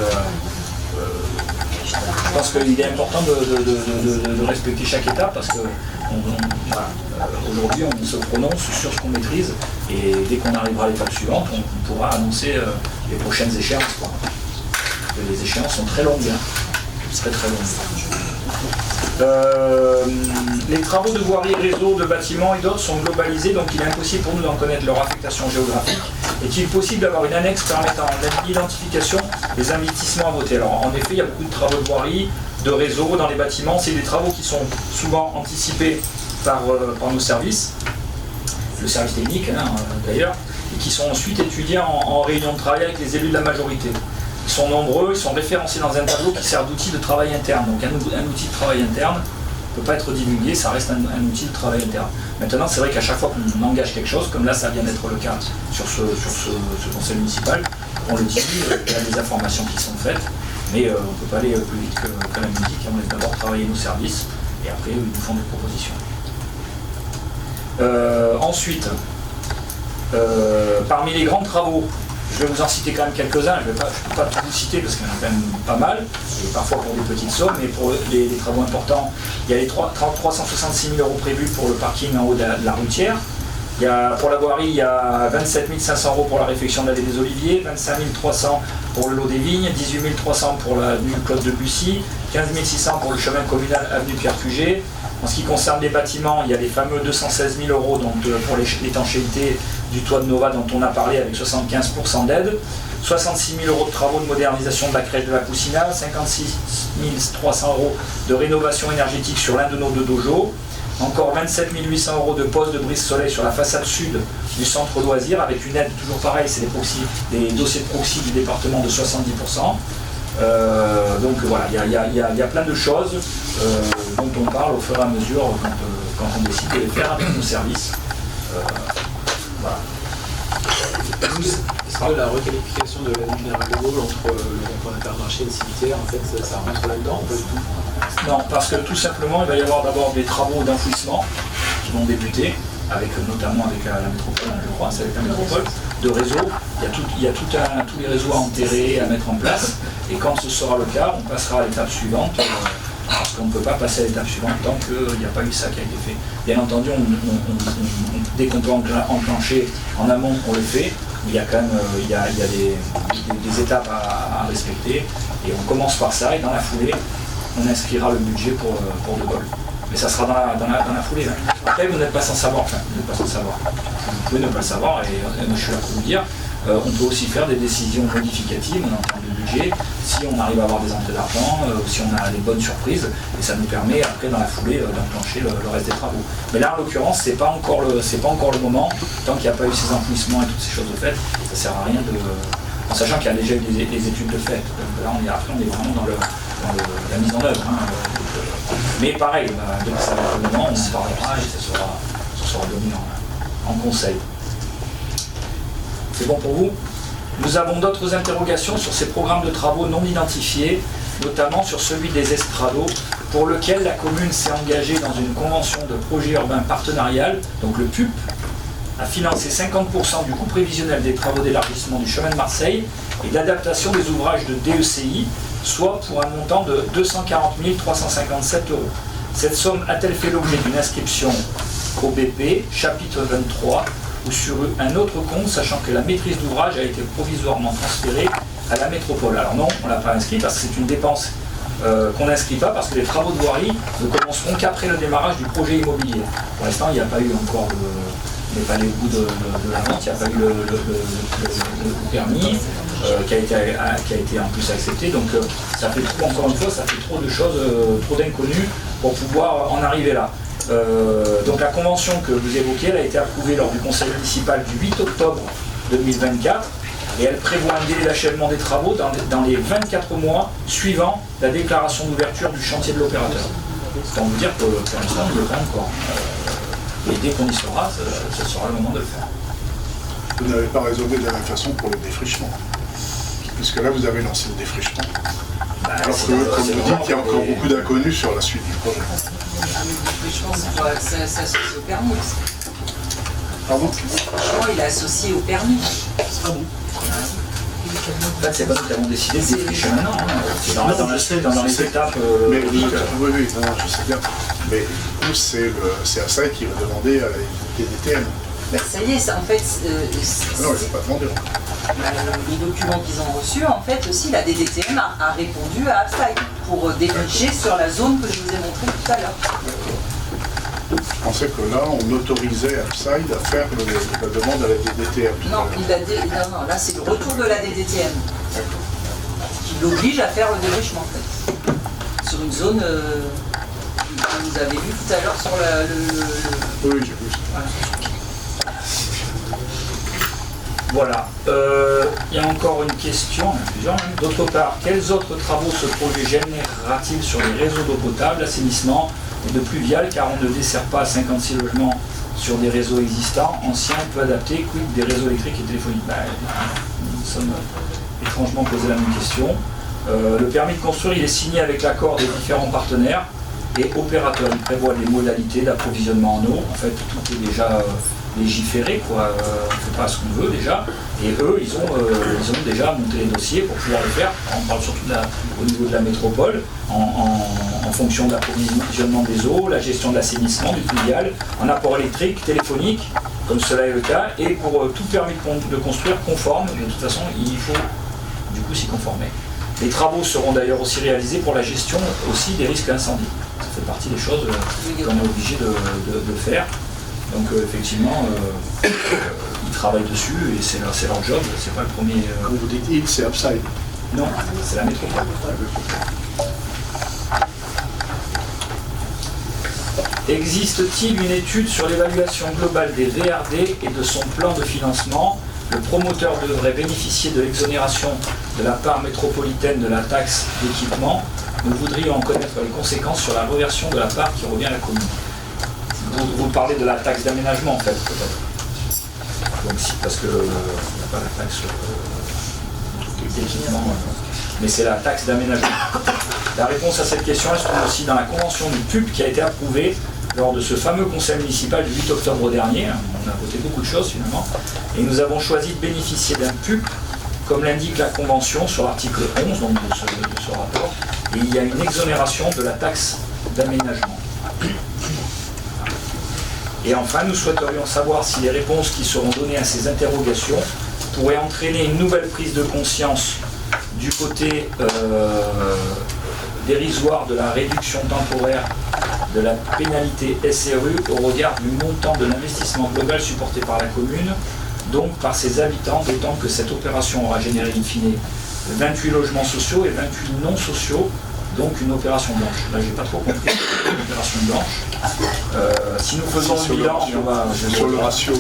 je pense qu'il est important de respecter chaque étape parce que voilà, aujourd'hui on se prononce sur ce qu'on maîtrise et dès qu'on arrivera à l'étape suivante, on pourra annoncer les prochaines échéances, quoi. Les échéances sont très longues, hein. Très longues. Les travaux de voirie, réseau, de bâtiments et d'autres sont globalisés, donc il est impossible pour nous d'en connaître leur affectation géographique. Est-il possible d'avoir une annexe permettant l'identification des investissements à voter? Alors en effet, il y a beaucoup de travaux de voirie, de réseau dans les bâtiments. C'est des travaux qui sont souvent anticipés par nos services, le service technique d'ailleurs, et qui sont ensuite étudiés en réunion de travail avec les élus de la majorité. Ils sont nombreux, ils sont référencés dans un tableau qui sert d'outil de travail interne. Donc un outil de travail interne ne peut pas être divulgué, ça reste un outil de travail interne. Maintenant, c'est vrai qu'à chaque fois qu'on engage quelque chose, comme là ça vient d'être le cas sur ce conseil municipal, on le dit, il y a des informations qui sont faites, mais on ne peut pas aller plus vite que la musique. On laisse d'abord travailler nos services et après ils nous font des propositions. Ensuite, parmi les grands travaux, je vais vous en citer quand même quelques-uns, je ne peux pas tout vous citer parce qu'il y en a quand même pas mal, et parfois pour des petites sommes, mais pour les travaux importants, il y a les 366 000 € prévus pour le parking en haut de la routière. Pour la voirie, il y a 27 500 € pour la réfection de l'allée des Oliviers, 25 300 pour le lot des vignes, 18 300 pour l'avenue Claude Debussy, 15 600 pour le chemin communal avenue Pierre Puget. En ce qui concerne les bâtiments, il y a les fameux 216 000 € donc, pour l'étanchéité du toit de Nova dont on a parlé avec 75% d'aide, 66 000 € de travaux de modernisation de la crèche de la Poussina, 56 300 € de rénovation énergétique sur l'un de nos deux dojos, encore 27 800 € de pose de brise-soleil sur la façade sud du centre loisir avec une aide toujours pareil, c'est des dossiers de proxy du département de 70%. Donc voilà, il y a plein de choses dont on parle au fur et à mesure quand on décide de les faire avec nos services. Voilà. Est-ce que la requalification de l'avenue Général de Gaulle entre le rond-point d'Intermarché et le cimetière, en fait, ça rentre là-dedans ou pas du tout? Non, parce que tout simplement, il va y avoir d'abord des travaux d'enfouissement qui vont débuter, notamment avec la métropole, je crois, c'est avec la métropole, de réseau. Il y a tous les réseaux à enterrer, à mettre en place. Et quand ce sera le cas, on passera à l'étape suivante, parce qu'on ne peut pas passer à l'étape suivante tant qu'il n'y a pas eu ça qui a été fait. Bien entendu, dès qu'on peut enclencher en amont, on le fait. Il y a quand même des étapes à respecter. Et on commence par ça, et dans la foulée, on inscrira le budget pour De Gaulle. Mais ça sera dans la foulée. Hein. Après, vous n'êtes pas sans savoir. Vous pouvez ne pas le savoir, et moi je suis là pour vous dire. On peut aussi faire des décisions modificatives en termes de budget, si on arrive à avoir des entrées d'argent, si on a des bonnes surprises, et ça nous permet après dans la foulée d'enclencher le reste des travaux. Mais là en l'occurrence, c'est pas encore le moment, tant qu'il n'y a pas eu ces enfouissements et toutes ces choses de fait, ça sert à rien en sachant qu'il y a déjà eu des études de fait. Donc là on est vraiment dans la mise en œuvre. Hein. Mais pareil, dès que ça va être le moment, on se parlera et ça sera donné en conseil. C'est bon pour vous? Nous avons d'autres interrogations sur ces programmes de travaux non identifiés, notamment sur celui des estrados, pour lequel la commune s'est engagée dans une convention de projet urbain partenarial, donc le PUP, à financer 50% du coût prévisionnel des travaux d'élargissement du chemin de Marseille et d'adaptation des ouvrages de DECI, soit pour un montant de 240 357 €. Cette somme a-t-elle fait l'objet d'une inscription au BP, chapitre 23, ou sur un autre compte, sachant que la maîtrise d'ouvrage a été provisoirement transférée à la métropole? Alors non, on ne l'a pas inscrit parce que c'est une dépense qu'on n'inscrit pas parce que les travaux de voirie ne commenceront qu'après le démarrage du projet immobilier. Pour l'instant, il n'y a pas eu encore on n'est pas allé au bout de la vente, il n'y a pas eu le permis qui a été en plus accepté. Donc ça fait trop, encore une fois, ça fait trop de choses, trop d'inconnus pour pouvoir en arriver là. Donc la convention que vous évoquez, elle a été approuvée lors du conseil municipal du 8 octobre 2024 et elle prévoit un délai d'achèvement des travaux dans les 24 mois suivant la déclaration d'ouverture du chantier de l'opérateur. C'est pour vous dire que pour l'instant, il n'est pas encore. Et dès qu'on y sera, ce sera le moment de le faire. Vous n'avez pas raisonné de la même façon pour le défrichement, puisque là vous avez lancé le défrichement. Alors que, comme vous dites, il y a encore beaucoup d'inconnus sur la suite du projet. Je pense qu'il faut que ça s'associe au permis aussi. Pardon? Franchement, il est associé au permis. Ah bon? En fait, c'est pas nous qui avons décidé de défricher maintenant. C'est dans les étapes. Oui, non, je sais bien. Mais du coup, c'est à ça qu'il va demander à la DTN. Ça y est, ça, en fait, Non, il ne faut pas demander. les documents qu'ils ont reçus, en fait, aussi, la DDTM a répondu à Upside pour défricher sur la zone que je vous ai montrée tout à l'heure. Je pensais que là, on autorisait Upside à faire la demande à la DDTM. Non, non, là, c'est le retour de la DDTM qui l'oblige à faire le défrichement, en fait. Sur une zone que vous avez vu tout à l'heure sur Oui, j'ai vu ça. Voilà. Il y a encore une question, plusieurs même. D'autre part, quels autres travaux ce projet générera-t-il sur les réseaux d'eau potable, assainissement et de pluvial, car on ne dessert pas 56 logements sur des réseaux existants, anciens, peu adaptés, quid des réseaux électriques et téléphoniques? Nous sommes étrangement posé la même question. Le permis de construire, il est signé avec l'accord des différents partenaires et opérateurs. Il prévoit les modalités d'approvisionnement en eau. En fait, tout est déjà légiféré, quoi. On ne fait pas ce qu'on veut déjà. Et eux, ils ont déjà monté les dossiers pour pouvoir le faire. On parle surtout au niveau de la métropole, en fonction de l'approvisionnement des eaux, la gestion de l'assainissement, du pluvial, en apport électrique, téléphonique, comme cela est le cas, et pour tout permis de construire conforme. De toute façon, il faut du coup s'y conformer. Les travaux seront d'ailleurs aussi réalisés pour la gestion aussi des risques d'incendie. Ça fait partie des choses qu'on est obligé de faire. Donc effectivement, ils travaillent dessus et c'est leur job, c'est pas le premier. Quand vous dites il, c'est Upside. Non, c'est la métropole. Existe-t-il une étude sur l'évaluation globale des VRD et de son plan de financement? Le promoteur devrait bénéficier de l'exonération de la part métropolitaine de la taxe d'équipement. Nous voudrions en connaître les conséquences sur la reversion de la part qui revient à la commune. Vous parlez de la taxe d'aménagement en fait, peut-être. Donc si, parce que il n'y a pas la taxe d'équipement, mais c'est la taxe d'aménagement. La réponse à cette question elle se trouve aussi dans la convention du PUP qui a été approuvée lors de ce fameux conseil municipal du 8 octobre dernier. On a voté beaucoup de choses finalement. Et nous avons choisi de bénéficier d'un PUP, comme l'indique la convention sur l'article 11 donc de ce rapport. Et il y a une exonération de la taxe d'aménagement. Et enfin, nous souhaiterions savoir si les réponses qui seront données à ces interrogations pourraient entraîner une nouvelle prise de conscience du côté dérisoire de la réduction temporaire de la pénalité SRU au regard du montant de l'investissement global supporté par la commune, donc par ses habitants, d'autant que cette opération aura généré in fine 28 logements sociaux et 28 non sociaux, donc une opération blanche. Là, j'ai pas trop compris, une opération blanche. Si nous faisons le bilan, sur le ratio.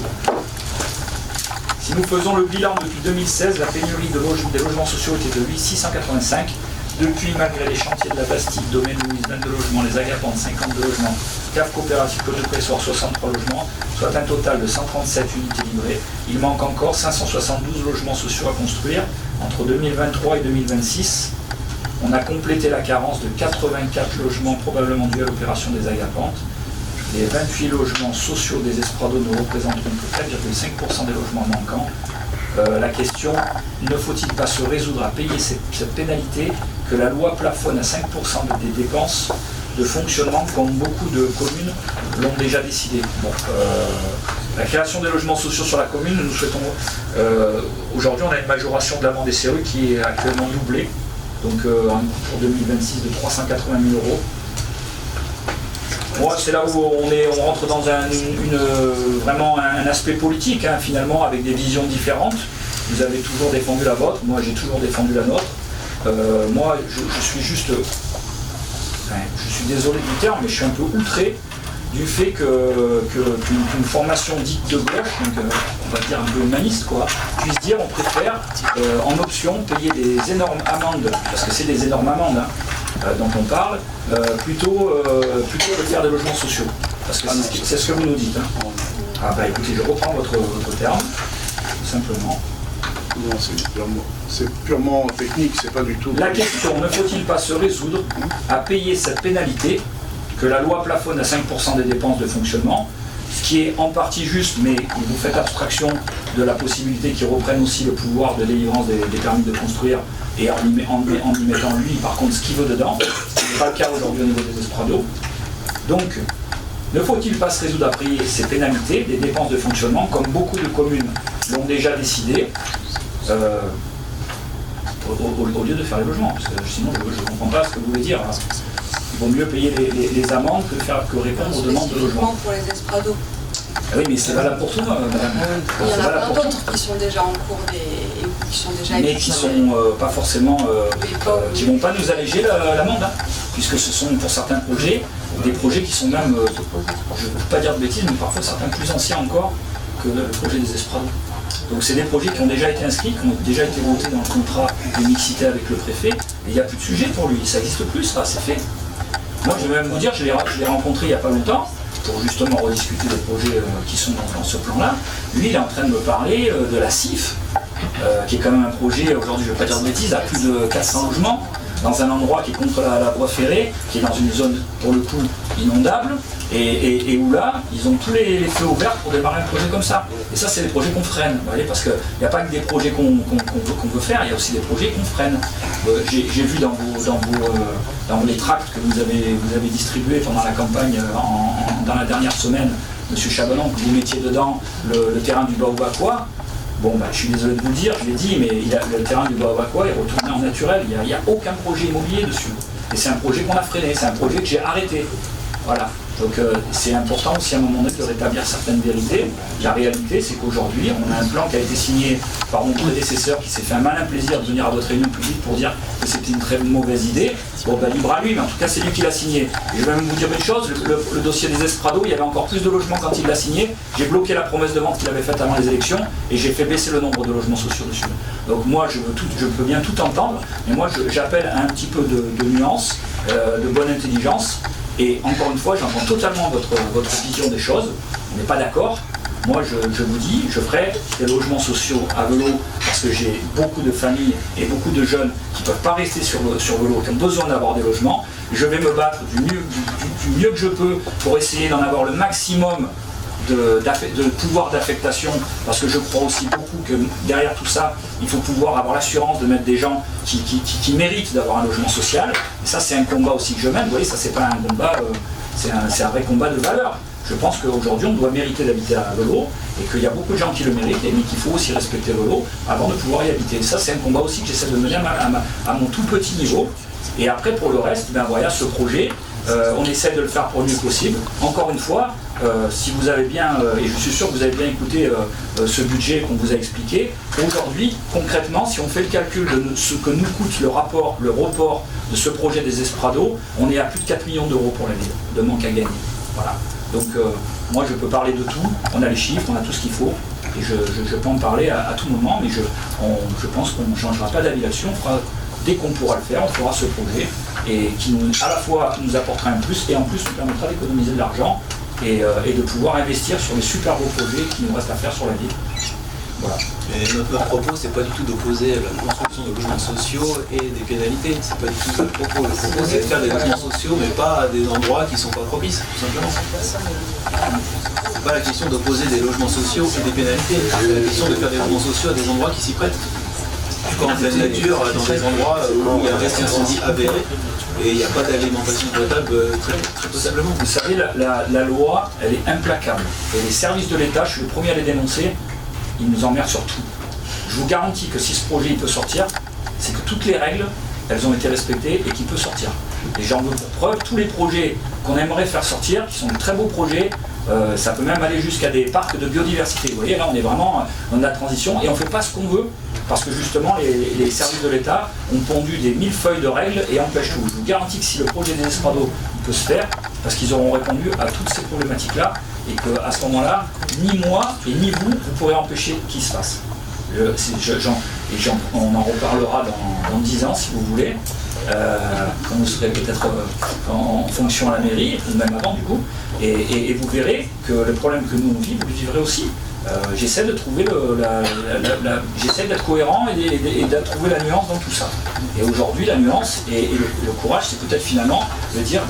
Si nous faisons le bilan depuis 2016, la pénurie des logements sociaux était de 685. Depuis, malgré les chantiers de la Bastille, Domaine Louise, 22 logements, les Agapantes, 52 logements, CAF coopérative Côte de Pressoir, 63 logements, soit un total de 137 unités livrées. Il manque encore 572 logements sociaux à construire entre 2023 et 2026. On a complété la carence de 84 logements probablement dus à l'opération des Agapantes. Les 28 logements sociaux des Esprados ne représenteront que 4,5% des logements manquants. La question, ne faut-il pas se résoudre à payer cette pénalité que la loi plafonne à 5% des dépenses de fonctionnement, comme beaucoup de communes l'ont déjà décidé. Bon, la création des logements sociaux sur la commune, nous souhaitons... Aujourd'hui, on a une majoration de l'amende SRU qui est actuellement doublée, donc un coût pour 2026 de 380 000 €. Moi, c'est là où on rentre dans vraiment un aspect politique, hein, finalement, avec des visions différentes. Vous avez toujours défendu la vôtre, moi j'ai toujours défendu la nôtre. Moi, je suis juste... je suis désolé du terme, mais je suis un peu outré du fait qu'une formation dite de gauche, donc on va dire un peu humaniste, quoi, puisse dire on préfère en option payer des énormes amendes, parce que c'est des énormes amendes, dont on parle, plutôt que de faire des logements sociaux. Parce que c'est ce que vous nous dites. Hein. Ah bah écoutez, je reprends votre terme, tout simplement. Non, c'est purement technique, c'est pas du tout... La question, ne faut-il pas se résoudre à payer cette pénalité que la loi plafonne à 5% des dépenses de fonctionnement, ce qui est en partie juste, mais vous faites abstraction de la possibilité qu'ils reprennent aussi le pouvoir de délivrance des permis de construire et en y mettant lui par contre ce qu'il veut dedans, ce n'est pas le cas aujourd'hui au niveau des Esprados. Donc Ne faut-il pas se résoudre à payer ces pénalités, des dépenses de fonctionnement, comme beaucoup de communes l'ont déjà décidé, au lieu de faire les logements? Parce que sinon, je ne comprends pas ce que vous voulez dire. Il vaut mieux payer les amendes que répondre aux demandes de logement. Pour les esprados. Ah oui, mais c'est valable pour tout, madame. Il y en a plein d'autres qui sont déjà en cours qui sont déjà mais qui sont pas forcément qui vont pas nous alléger l'amende, hein, puisque ce sont pour certains projets des projets qui sont même, je ne veux pas dire de bêtises, mais parfois certains plus anciens encore que le projet des esprados. Donc c'est des projets qui ont déjà été inscrits, qui ont déjà été votés dans le contrat de mixité avec le préfet, et il n'y a plus de sujet pour lui, ça n'existe plus, ça, c'est fait. Moi je vais même vous dire, je l'ai rencontré il n'y a pas longtemps, pour justement rediscuter des projets qui sont dans ce plan-là. Lui, il est en train de me parler de la CIF, qui est quand même un projet, aujourd'hui je ne vais pas dire de bêtises, à plus de 400 logements, dans un endroit qui est contre la voie ferrée, qui est dans une zone pour le coup inondable, et où là, ils ont tous les feux ouverts pour démarrer un projet comme ça. Et ça, c'est des projets qu'on freine, vous voyez, parce qu'il n'y a pas que des projets qu'on veut faire, il y a aussi des projets qu'on freine. J'ai vu dans les tracts que vous avez distribués pendant la campagne dans la dernière semaine, M. Chabanon, que vous mettiez dedans le terrain du Baobakwa. Bon, je suis désolé de vous le dire, je l'ai dit, mais le terrain du Baobakwa est retourné en naturel, il n'y a aucun projet immobilier dessus. Et c'est un projet qu'on a freiné, c'est un projet que j'ai arrêté. Voilà. Donc c'est important aussi à un moment donné de rétablir certaines vérités. La réalité, c'est qu'aujourd'hui, on a un plan qui a été signé par mon prédécesseur qui s'est fait un malin plaisir de venir à votre réunion publique pour dire que c'était une très mauvaise idée. Bon, libre à lui, mais en tout cas, c'est lui qui l'a signé. Et je vais même vous dire une chose, le dossier des esprados, il y avait encore plus de logements quand il l'a signé. J'ai bloqué la promesse de vente qu'il avait faite avant les élections et j'ai fait baisser le nombre de logements sociaux dessus. Donc moi, je peux bien tout entendre, mais moi, j'appelle à un petit peu de nuance, de bonne intelligence. Et encore une fois, j'entends totalement votre vision des choses. On n'est pas d'accord. Moi, je vous dis, je ferai des logements sociaux à Velot parce que j'ai beaucoup de familles et beaucoup de jeunes qui ne peuvent pas rester sur Velot, qui ont besoin d'avoir des logements. Je vais me battre du mieux que je peux pour essayer d'en avoir le maximum de pouvoir d'affectation, parce que je crois aussi beaucoup que derrière tout ça, il faut pouvoir avoir l'assurance de mettre des gens qui méritent d'avoir un logement social. Et ça, c'est un combat aussi que je mène. Vous voyez, ça, c'est pas un combat, c'est un vrai combat de valeur. Je pense qu'aujourd'hui, on doit mériter d'habiter à Velot et qu'il y a beaucoup de gens qui le méritent, mais qu'il faut aussi respecter Velot avant de pouvoir y habiter. Et ça, c'est un combat aussi que j'essaie de mener à mon tout petit niveau. Et après, pour le reste, voilà, ce projet, on essaie de le faire pour le mieux possible. Encore une fois, si vous avez bien, et je suis sûr que vous avez bien écouté ce budget qu'on vous a expliqué, aujourd'hui, concrètement, si on fait le calcul de ce que nous coûte le report de ce projet des esprados, on est à plus de 4 millions d'euros pour la ville, de manque à gagner. Voilà. Donc moi je peux parler de tout, on a les chiffres, on a tout ce qu'il faut, et je peux en parler à tout moment, mais je pense qu'on ne changera pas d'avis là-dessus, on fera, dès qu'on pourra le faire, on fera ce projet, et qui à la fois nous apportera un plus, et en plus nous permettra d'économiser de l'argent, et de pouvoir investir sur les super beaux projets qui nous restent à faire sur la ville. Voilà. Et notre propos, c'est pas du tout d'opposer la construction de logements sociaux et des pénalités. C'est pas du tout le propos. Le propos, c'est de faire des logements sociaux, mais pas à des endroits qui sont pas propices, tout simplement. C'est pas la question d'opposer des logements sociaux et des pénalités. C'est la question de faire des logements sociaux à des endroits qui s'y prêtent. Quand en pleine nature, dans des endroits où il y a un risque incendie avéré, et il n'y a pas d'alimentation potable très possiblement. Vous savez, la loi, elle est implacable. Et les services de l'État, je suis le premier à les dénoncer, ils nous emmerdent sur tout. Je vous garantis que si ce projet il peut sortir, c'est que toutes les règles, elles ont été respectées et qu'il peut sortir. Et j'en veux pour preuve, tous les projets qu'on aimerait faire sortir, qui sont de très beaux projets, ça peut même aller jusqu'à des parcs de biodiversité. Vous voyez, là on est vraiment dans la transition et on ne fait pas ce qu'on veut, parce que justement les services de l'État ont pondu des millefeuilles de règles et empêchent tout. Je vous garantis que si le projet des esprados peut se faire, parce qu'ils auront répondu à toutes ces problématiques-là, et qu'à ce moment-là, ni moi et ni vous pourrez empêcher qu'il se fasse. On en reparlera dans 10 ans si vous voulez, quand vous serez peut-être en fonction à la mairie, ou même avant du coup, et vous verrez que le problème que nous on vit, vous le vivrez aussi. J'essaie de trouver j'essaie d'être cohérent et de trouver la nuance dans tout ça. Et aujourd'hui, la nuance et le courage, c'est peut-être finalement de dire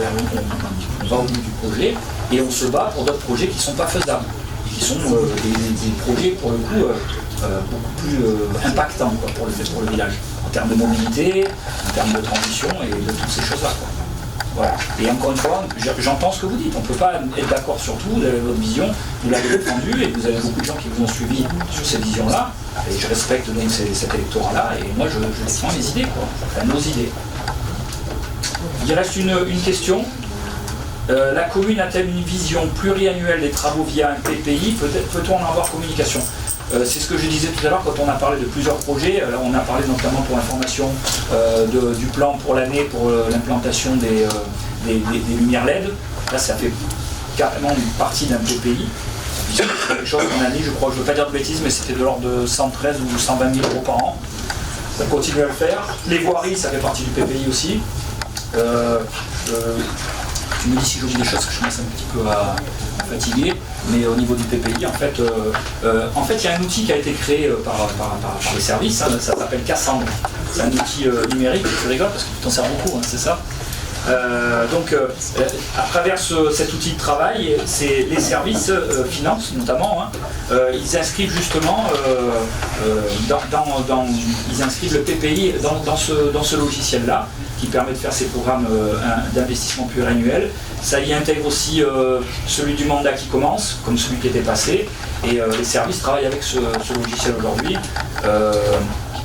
on va au bout du projet et on se bat pour d'autres projets qui ne sont pas faisables et qui sont des projets pour le coup beaucoup plus impactants pour le village, en termes de mobilité, en termes de transition et de toutes ces choses-là. Voilà. Et encore une fois, j'entends ce que vous dites. On ne peut pas être d'accord sur tout, vous avez votre vision, vous l'avez défendue, et vous avez beaucoup de gens qui vous ont suivi sur cette vision-là. Et je respecte donc cet électorat-là, et moi je défends les idées, quoi. Enfin, nos idées. Il reste une question. La commune a-t-elle une vision pluriannuelle des travaux via un PPI? Peut-on en avoir communication? C'est ce que je disais tout à l'heure quand on a parlé de plusieurs projets. On a parlé notamment pour l'information du plan pour l'année pour l'implantation des lumières LED. Là, ça fait carrément une partie d'un PPI. C'est quelque chose qu'on a dit, je crois, je ne veux pas dire de bêtises, mais c'était de l'ordre de 113 ou 120 000 euros par an. On continue à le faire. Les voiries, ça fait partie du PPI aussi. Tu me dis si j'oublie des choses, que je commence un petit peu à fatiguer, mais au niveau du PPI, en fait, il y a un outil qui a été créé par les services, hein, ça s'appelle Cassandre. C'est un outil numérique, tu rigoles parce que tu t'en sers beaucoup, hein, c'est ça. À travers cet outil de travail, c'est les services finances notamment, hein, ils inscrivent justement ils inscrivent le PPI dans ce logiciel-là qui permet de faire ces programmes d'investissement pluriannuel. Ça y intègre aussi celui du mandat qui commence, comme celui qui était passé, et les services travaillent avec ce logiciel aujourd'hui.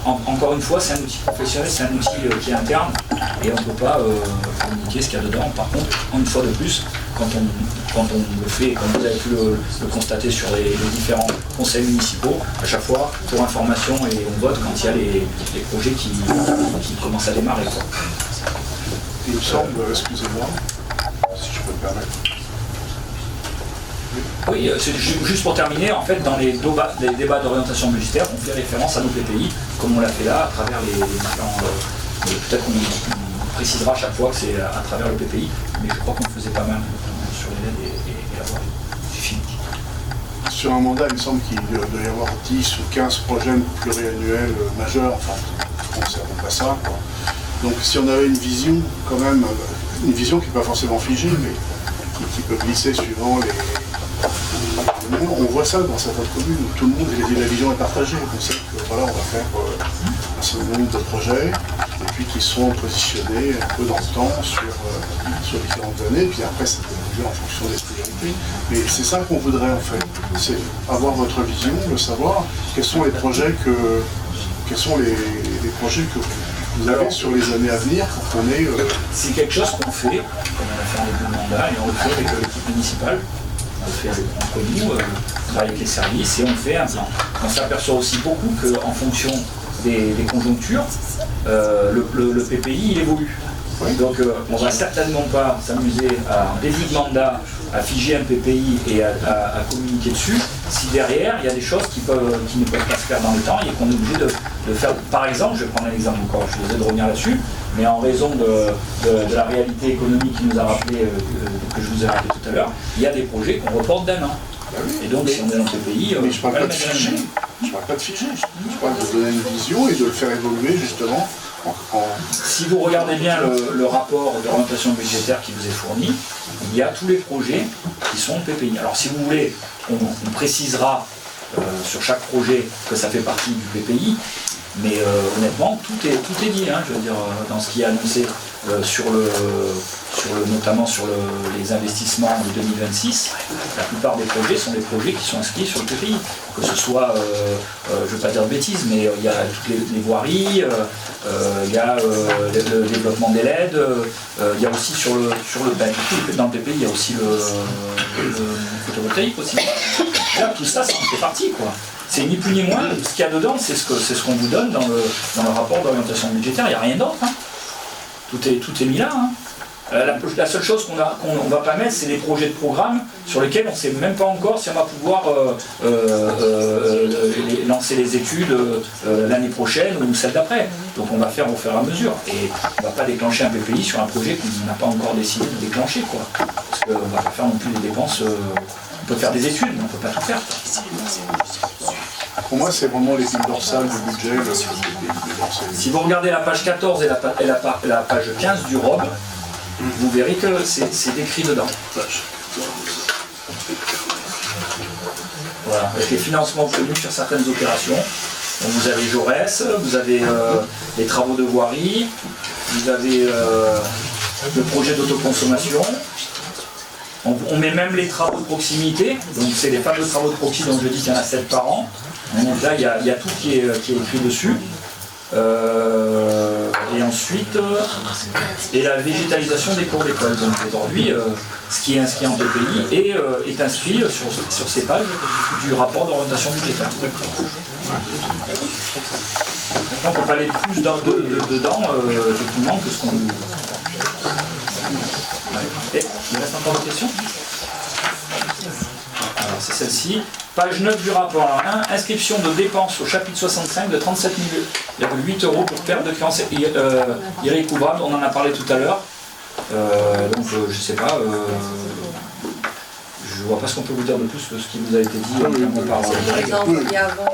Encore une fois, c'est un outil professionnel, c'est un outil qui est interne et on ne peut pas communiquer ce qu'il y a dedans. Par contre, une fois de plus, quand on le fait, comme vous avez pu le constater sur les différents conseils municipaux, à chaque fois, pour information, et on vote quand il y a les projets qui commencent à démarrer, quoi. Il me semble, excusez-moi, si je peux me permettre. Oui, juste pour terminer, en fait, dans les débats d'orientation budgétaire, on fait référence à nos PPI, comme on l'a fait là, à travers les différents... Peut-être qu'on précisera à chaque fois que c'est à travers le PPI, mais je crois qu'on le faisait pas mal sur les LED et la voirie. C'est fini. Sur un mandat, il me semble qu'il doit y avoir 10 ou 15 projets pluriannuels majeurs, enfin, on ne sait pas ça, quoi. Donc si on avait une vision, quand même, une vision qui n'est pas forcément figée, mais qui peut glisser suivant les... On voit ça dans certaines communes où tout le monde, la vision est partagée. On sait que voilà, on va faire un certain nombre de projets, et puis qui sont positionnés un peu dans le temps sur différentes années, puis après ça peut évoluer en fonction des priorités. Mais c'est ça qu'on voudrait en fait, c'est avoir votre vision, le savoir, quels sont les projets que vous avez sur les années à venir pour qu'on ait... C'est quelque chose qu'on fait, comme on a fait en début de mandat, et on le fait avec l'équipe municipale. On le fait entre nous, on travaille avec les services et on fait un plan. On s'aperçoit aussi beaucoup qu'en fonction des conjonctures, le PPI il évolue. Donc on ne va certainement pas s'amuser en début de mandat à figer un PPI et à communiquer dessus si derrière il y a des choses qui ne peuvent pas se faire dans le temps et qu'on est obligé de faire. Par exemple, je vais prendre un exemple encore, je suis désolé de revenir là-dessus, mais en raison de la réalité économique qui nous a rappelé, que je vous ai rappelé tout à l'heure, il y a des projets qu'on reporte d'un an. Et donc si on est dans le PPI, mais je ne parle pas de figer, je parle de donner une vision et de le faire évoluer justement. Si vous regardez bien le rapport d'orientation budgétaire qui vous est fourni, il y a tous les projets qui sont PPI. Alors si vous voulez, on précisera sur chaque projet que ça fait partie du PPI, mais honnêtement, tout est dit, hein, je veux dire, dans ce qui est annoncé notamment sur les investissements de 2026, la plupart des projets sont des projets qui sont inscrits sur le PPI. Que ce soit, je ne veux pas dire de bêtises, mais il y a toutes les voiries, il y a le développement des LED, il y a aussi dans le PPI, il y a aussi le photovoltaïque aussi. Là, tout ça, ça en fait partie, quoi. C'est ni plus ni moins, ce qu'il y a dedans, c'est ce qu'on vous donne dans le rapport d'orientation budgétaire, il n'y a rien d'autre. Hein. Tout est mis là. Hein. La seule chose qu'on ne va pas mettre, c'est les projets de programme sur lesquels on ne sait même pas encore si on va pouvoir lancer les études l'année prochaine ou celle d'après. Donc on va faire au fur et à mesure. Et on ne va pas déclencher un PPI sur un projet qu'on n'a pas encore décidé de déclencher, quoi. Parce qu'on ne va pas faire non plus des dépenses. On peut faire des études, mais on ne peut pas tout faire. Pour moi, c'est vraiment l'épine dorsale du budget. Si vous regardez la page 14 et la page 15 du ROB, vous verrez que c'est décrit dedans. Voilà, avec les financements obtenus sur certaines opérations. Donc vous avez Jaurès, vous avez les travaux de voirie, vous avez le projet d'autoconsommation. On met même les travaux de proximité, donc c'est les fameux travaux de proxy dont je dis qu'il y en a 7 par an. Donc là, il y a tout qui est écrit dessus. Et ensuite, et la végétalisation des cours d'école. Donc aujourd'hui, ce qui est inscrit en PPI est inscrit sur ces pages du rapport d'orientation budgétaire. Maintenant, on ne peut pas aller plus dedans, effectivement, que ce qu'on... Et il reste encore des questions? Alors c'est celle-ci. Page 9 du rapport. Alors, 1. Inscription de dépenses au chapitre 65 de 37,8 € pour perte de créances irrécouvrables. On en a parlé tout à l'heure. Donc je sais pas. Je vois pas ce qu'on peut vous dire de plus que ce qui vous a été dit. On les a envoyés avant.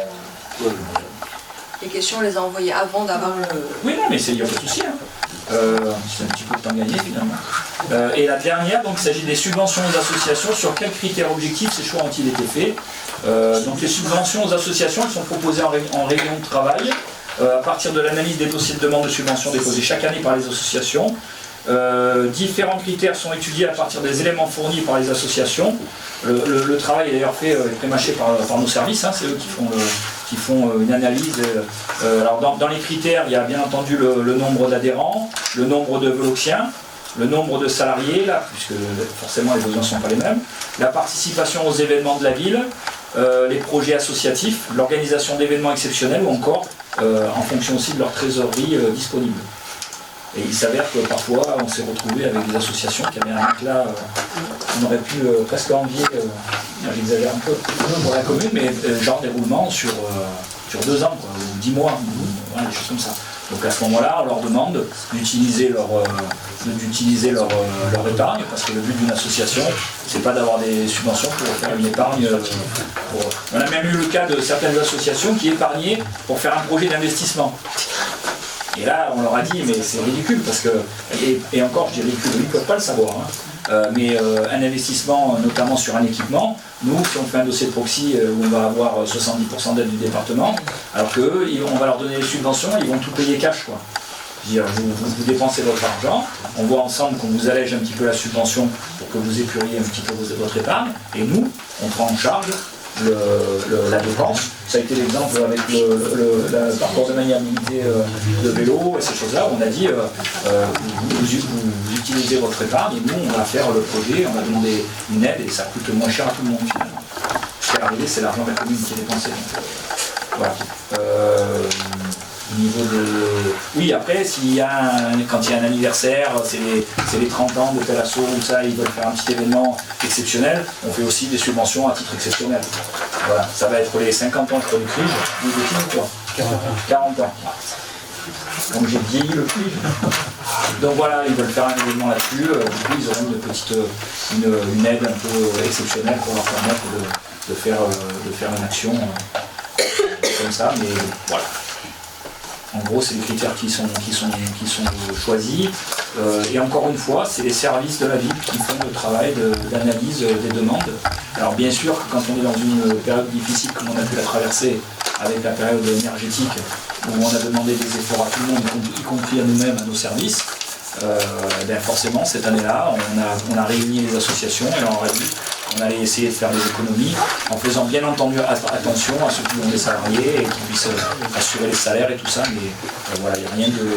Les questions, on les a envoyées avant d'avoir le... Oui, non, mais il n'y a pas de souci. Hein. C'est un petit peu de temps gagné finalement. Et la dernière, donc il s'agit des subventions aux associations. Sur quels critères objectifs ces choix ont-ils été faits? Donc les subventions aux associations, elles sont proposées en réunion de travail à partir de l'analyse des dossiers de demande de subvention déposés chaque année par les associations. Différents critères sont étudiés à partir des éléments fournis par les associations. Le travail est d'ailleurs fait prémâché par nos services, hein, c'est eux qui font une analyse. Alors dans les critères, il y a bien entendu le nombre d'adhérents, le nombre de Veloxiens, le nombre de salariés, là, puisque forcément les besoins ne sont pas les mêmes, la participation aux événements de la ville, les projets associatifs, l'organisation d'événements exceptionnels ou encore en fonction aussi de leur trésorerie disponible. Et il s'avère que parfois on s'est retrouvé avec des associations qui avaient un éclat, on aurait pu presque envier, j'exagère un peu, pour la commune, mais genre déroulement sur 2 ans, quoi, ou 10 mois, des choses comme ça. Donc à ce moment-là, on leur demande d'utiliser leur épargne, parce que le but d'une association, c'est pas d'avoir des subventions pour faire une épargne. On a même eu le cas de certaines associations qui épargnaient pour faire un projet d'investissement. Et là, on leur a dit, mais c'est ridicule, parce que, et encore, je dis ridicule, ils ne peuvent pas le savoir, hein. Mais un investissement, notamment sur un équipement, nous, si on fait un dossier de proxy où on va avoir 70% d'aide du département, alors qu'eux, on va leur donner des subventions, ils vont tout payer cash, quoi. C'est-à-dire, vous dépensez votre argent, on voit ensemble qu'on vous allège un petit peu la subvention pour que vous épuriez un petit peu votre épargne, et nous, on prend en charge la dépense. Ça a été l'exemple avec le parcours de maniabilité de vélo et ces choses-là. On a dit vous utilisez votre épargne et nous on va faire le projet, on va demander une aide et ça coûte moins cher à tout le monde finalement. Ce qui est arrivé, c'est l'argent de la commune qui est dépensé. Donc, voilà. Au niveau de... Oui, après, quand il y a un anniversaire, c'est les 30 ans de tel assaut ou ça, ils veulent faire un petit événement exceptionnel, on fait aussi des subventions à titre exceptionnel. Voilà, ça va être les 50 ans de crise, ou de qui quoi 40 ans. Donc j'ai vieilli le plus. Donc voilà, ils veulent faire un événement là-dessus, du coup ils auront une aide un peu exceptionnelle pour leur permettre de faire une action comme ça, mais voilà. En gros, c'est les critères qui sont choisis. Et encore une fois, c'est les services de la ville qui font le travail d'analyse des demandes. Alors bien sûr, quand on est dans une période difficile comme on a pu la traverser avec la période énergétique, où on a demandé des efforts à tout le monde, y compris à nous-mêmes, à nos services, forcément, cette année-là, on a réuni les associations et on a dit on allait essayer de faire des économies en faisant bien entendu attention à ceux qui ont des salariés et qui puissent assurer les salaires et tout ça, mais voilà, il n'y a rien de...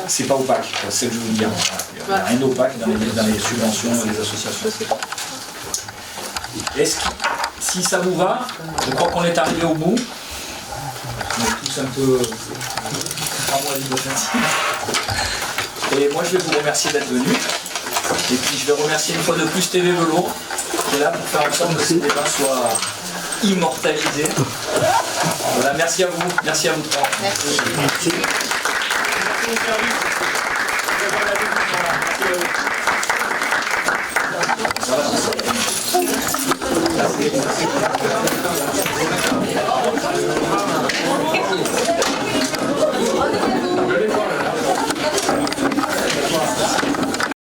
C'est pas opaque, c'est ce que je veux dire. Il n'y a rien d'opaque dans les subventions des associations. Si ça vous va, je crois qu'on est arrivé au bout. On est tous un peu... Et moi je vais vous remercier d'être venus. Et puis je vais remercier une fois de plus TV Velours qui est là pour faire en sorte que ce débat soit immortalisé. Voilà, merci à vous trois. Merci.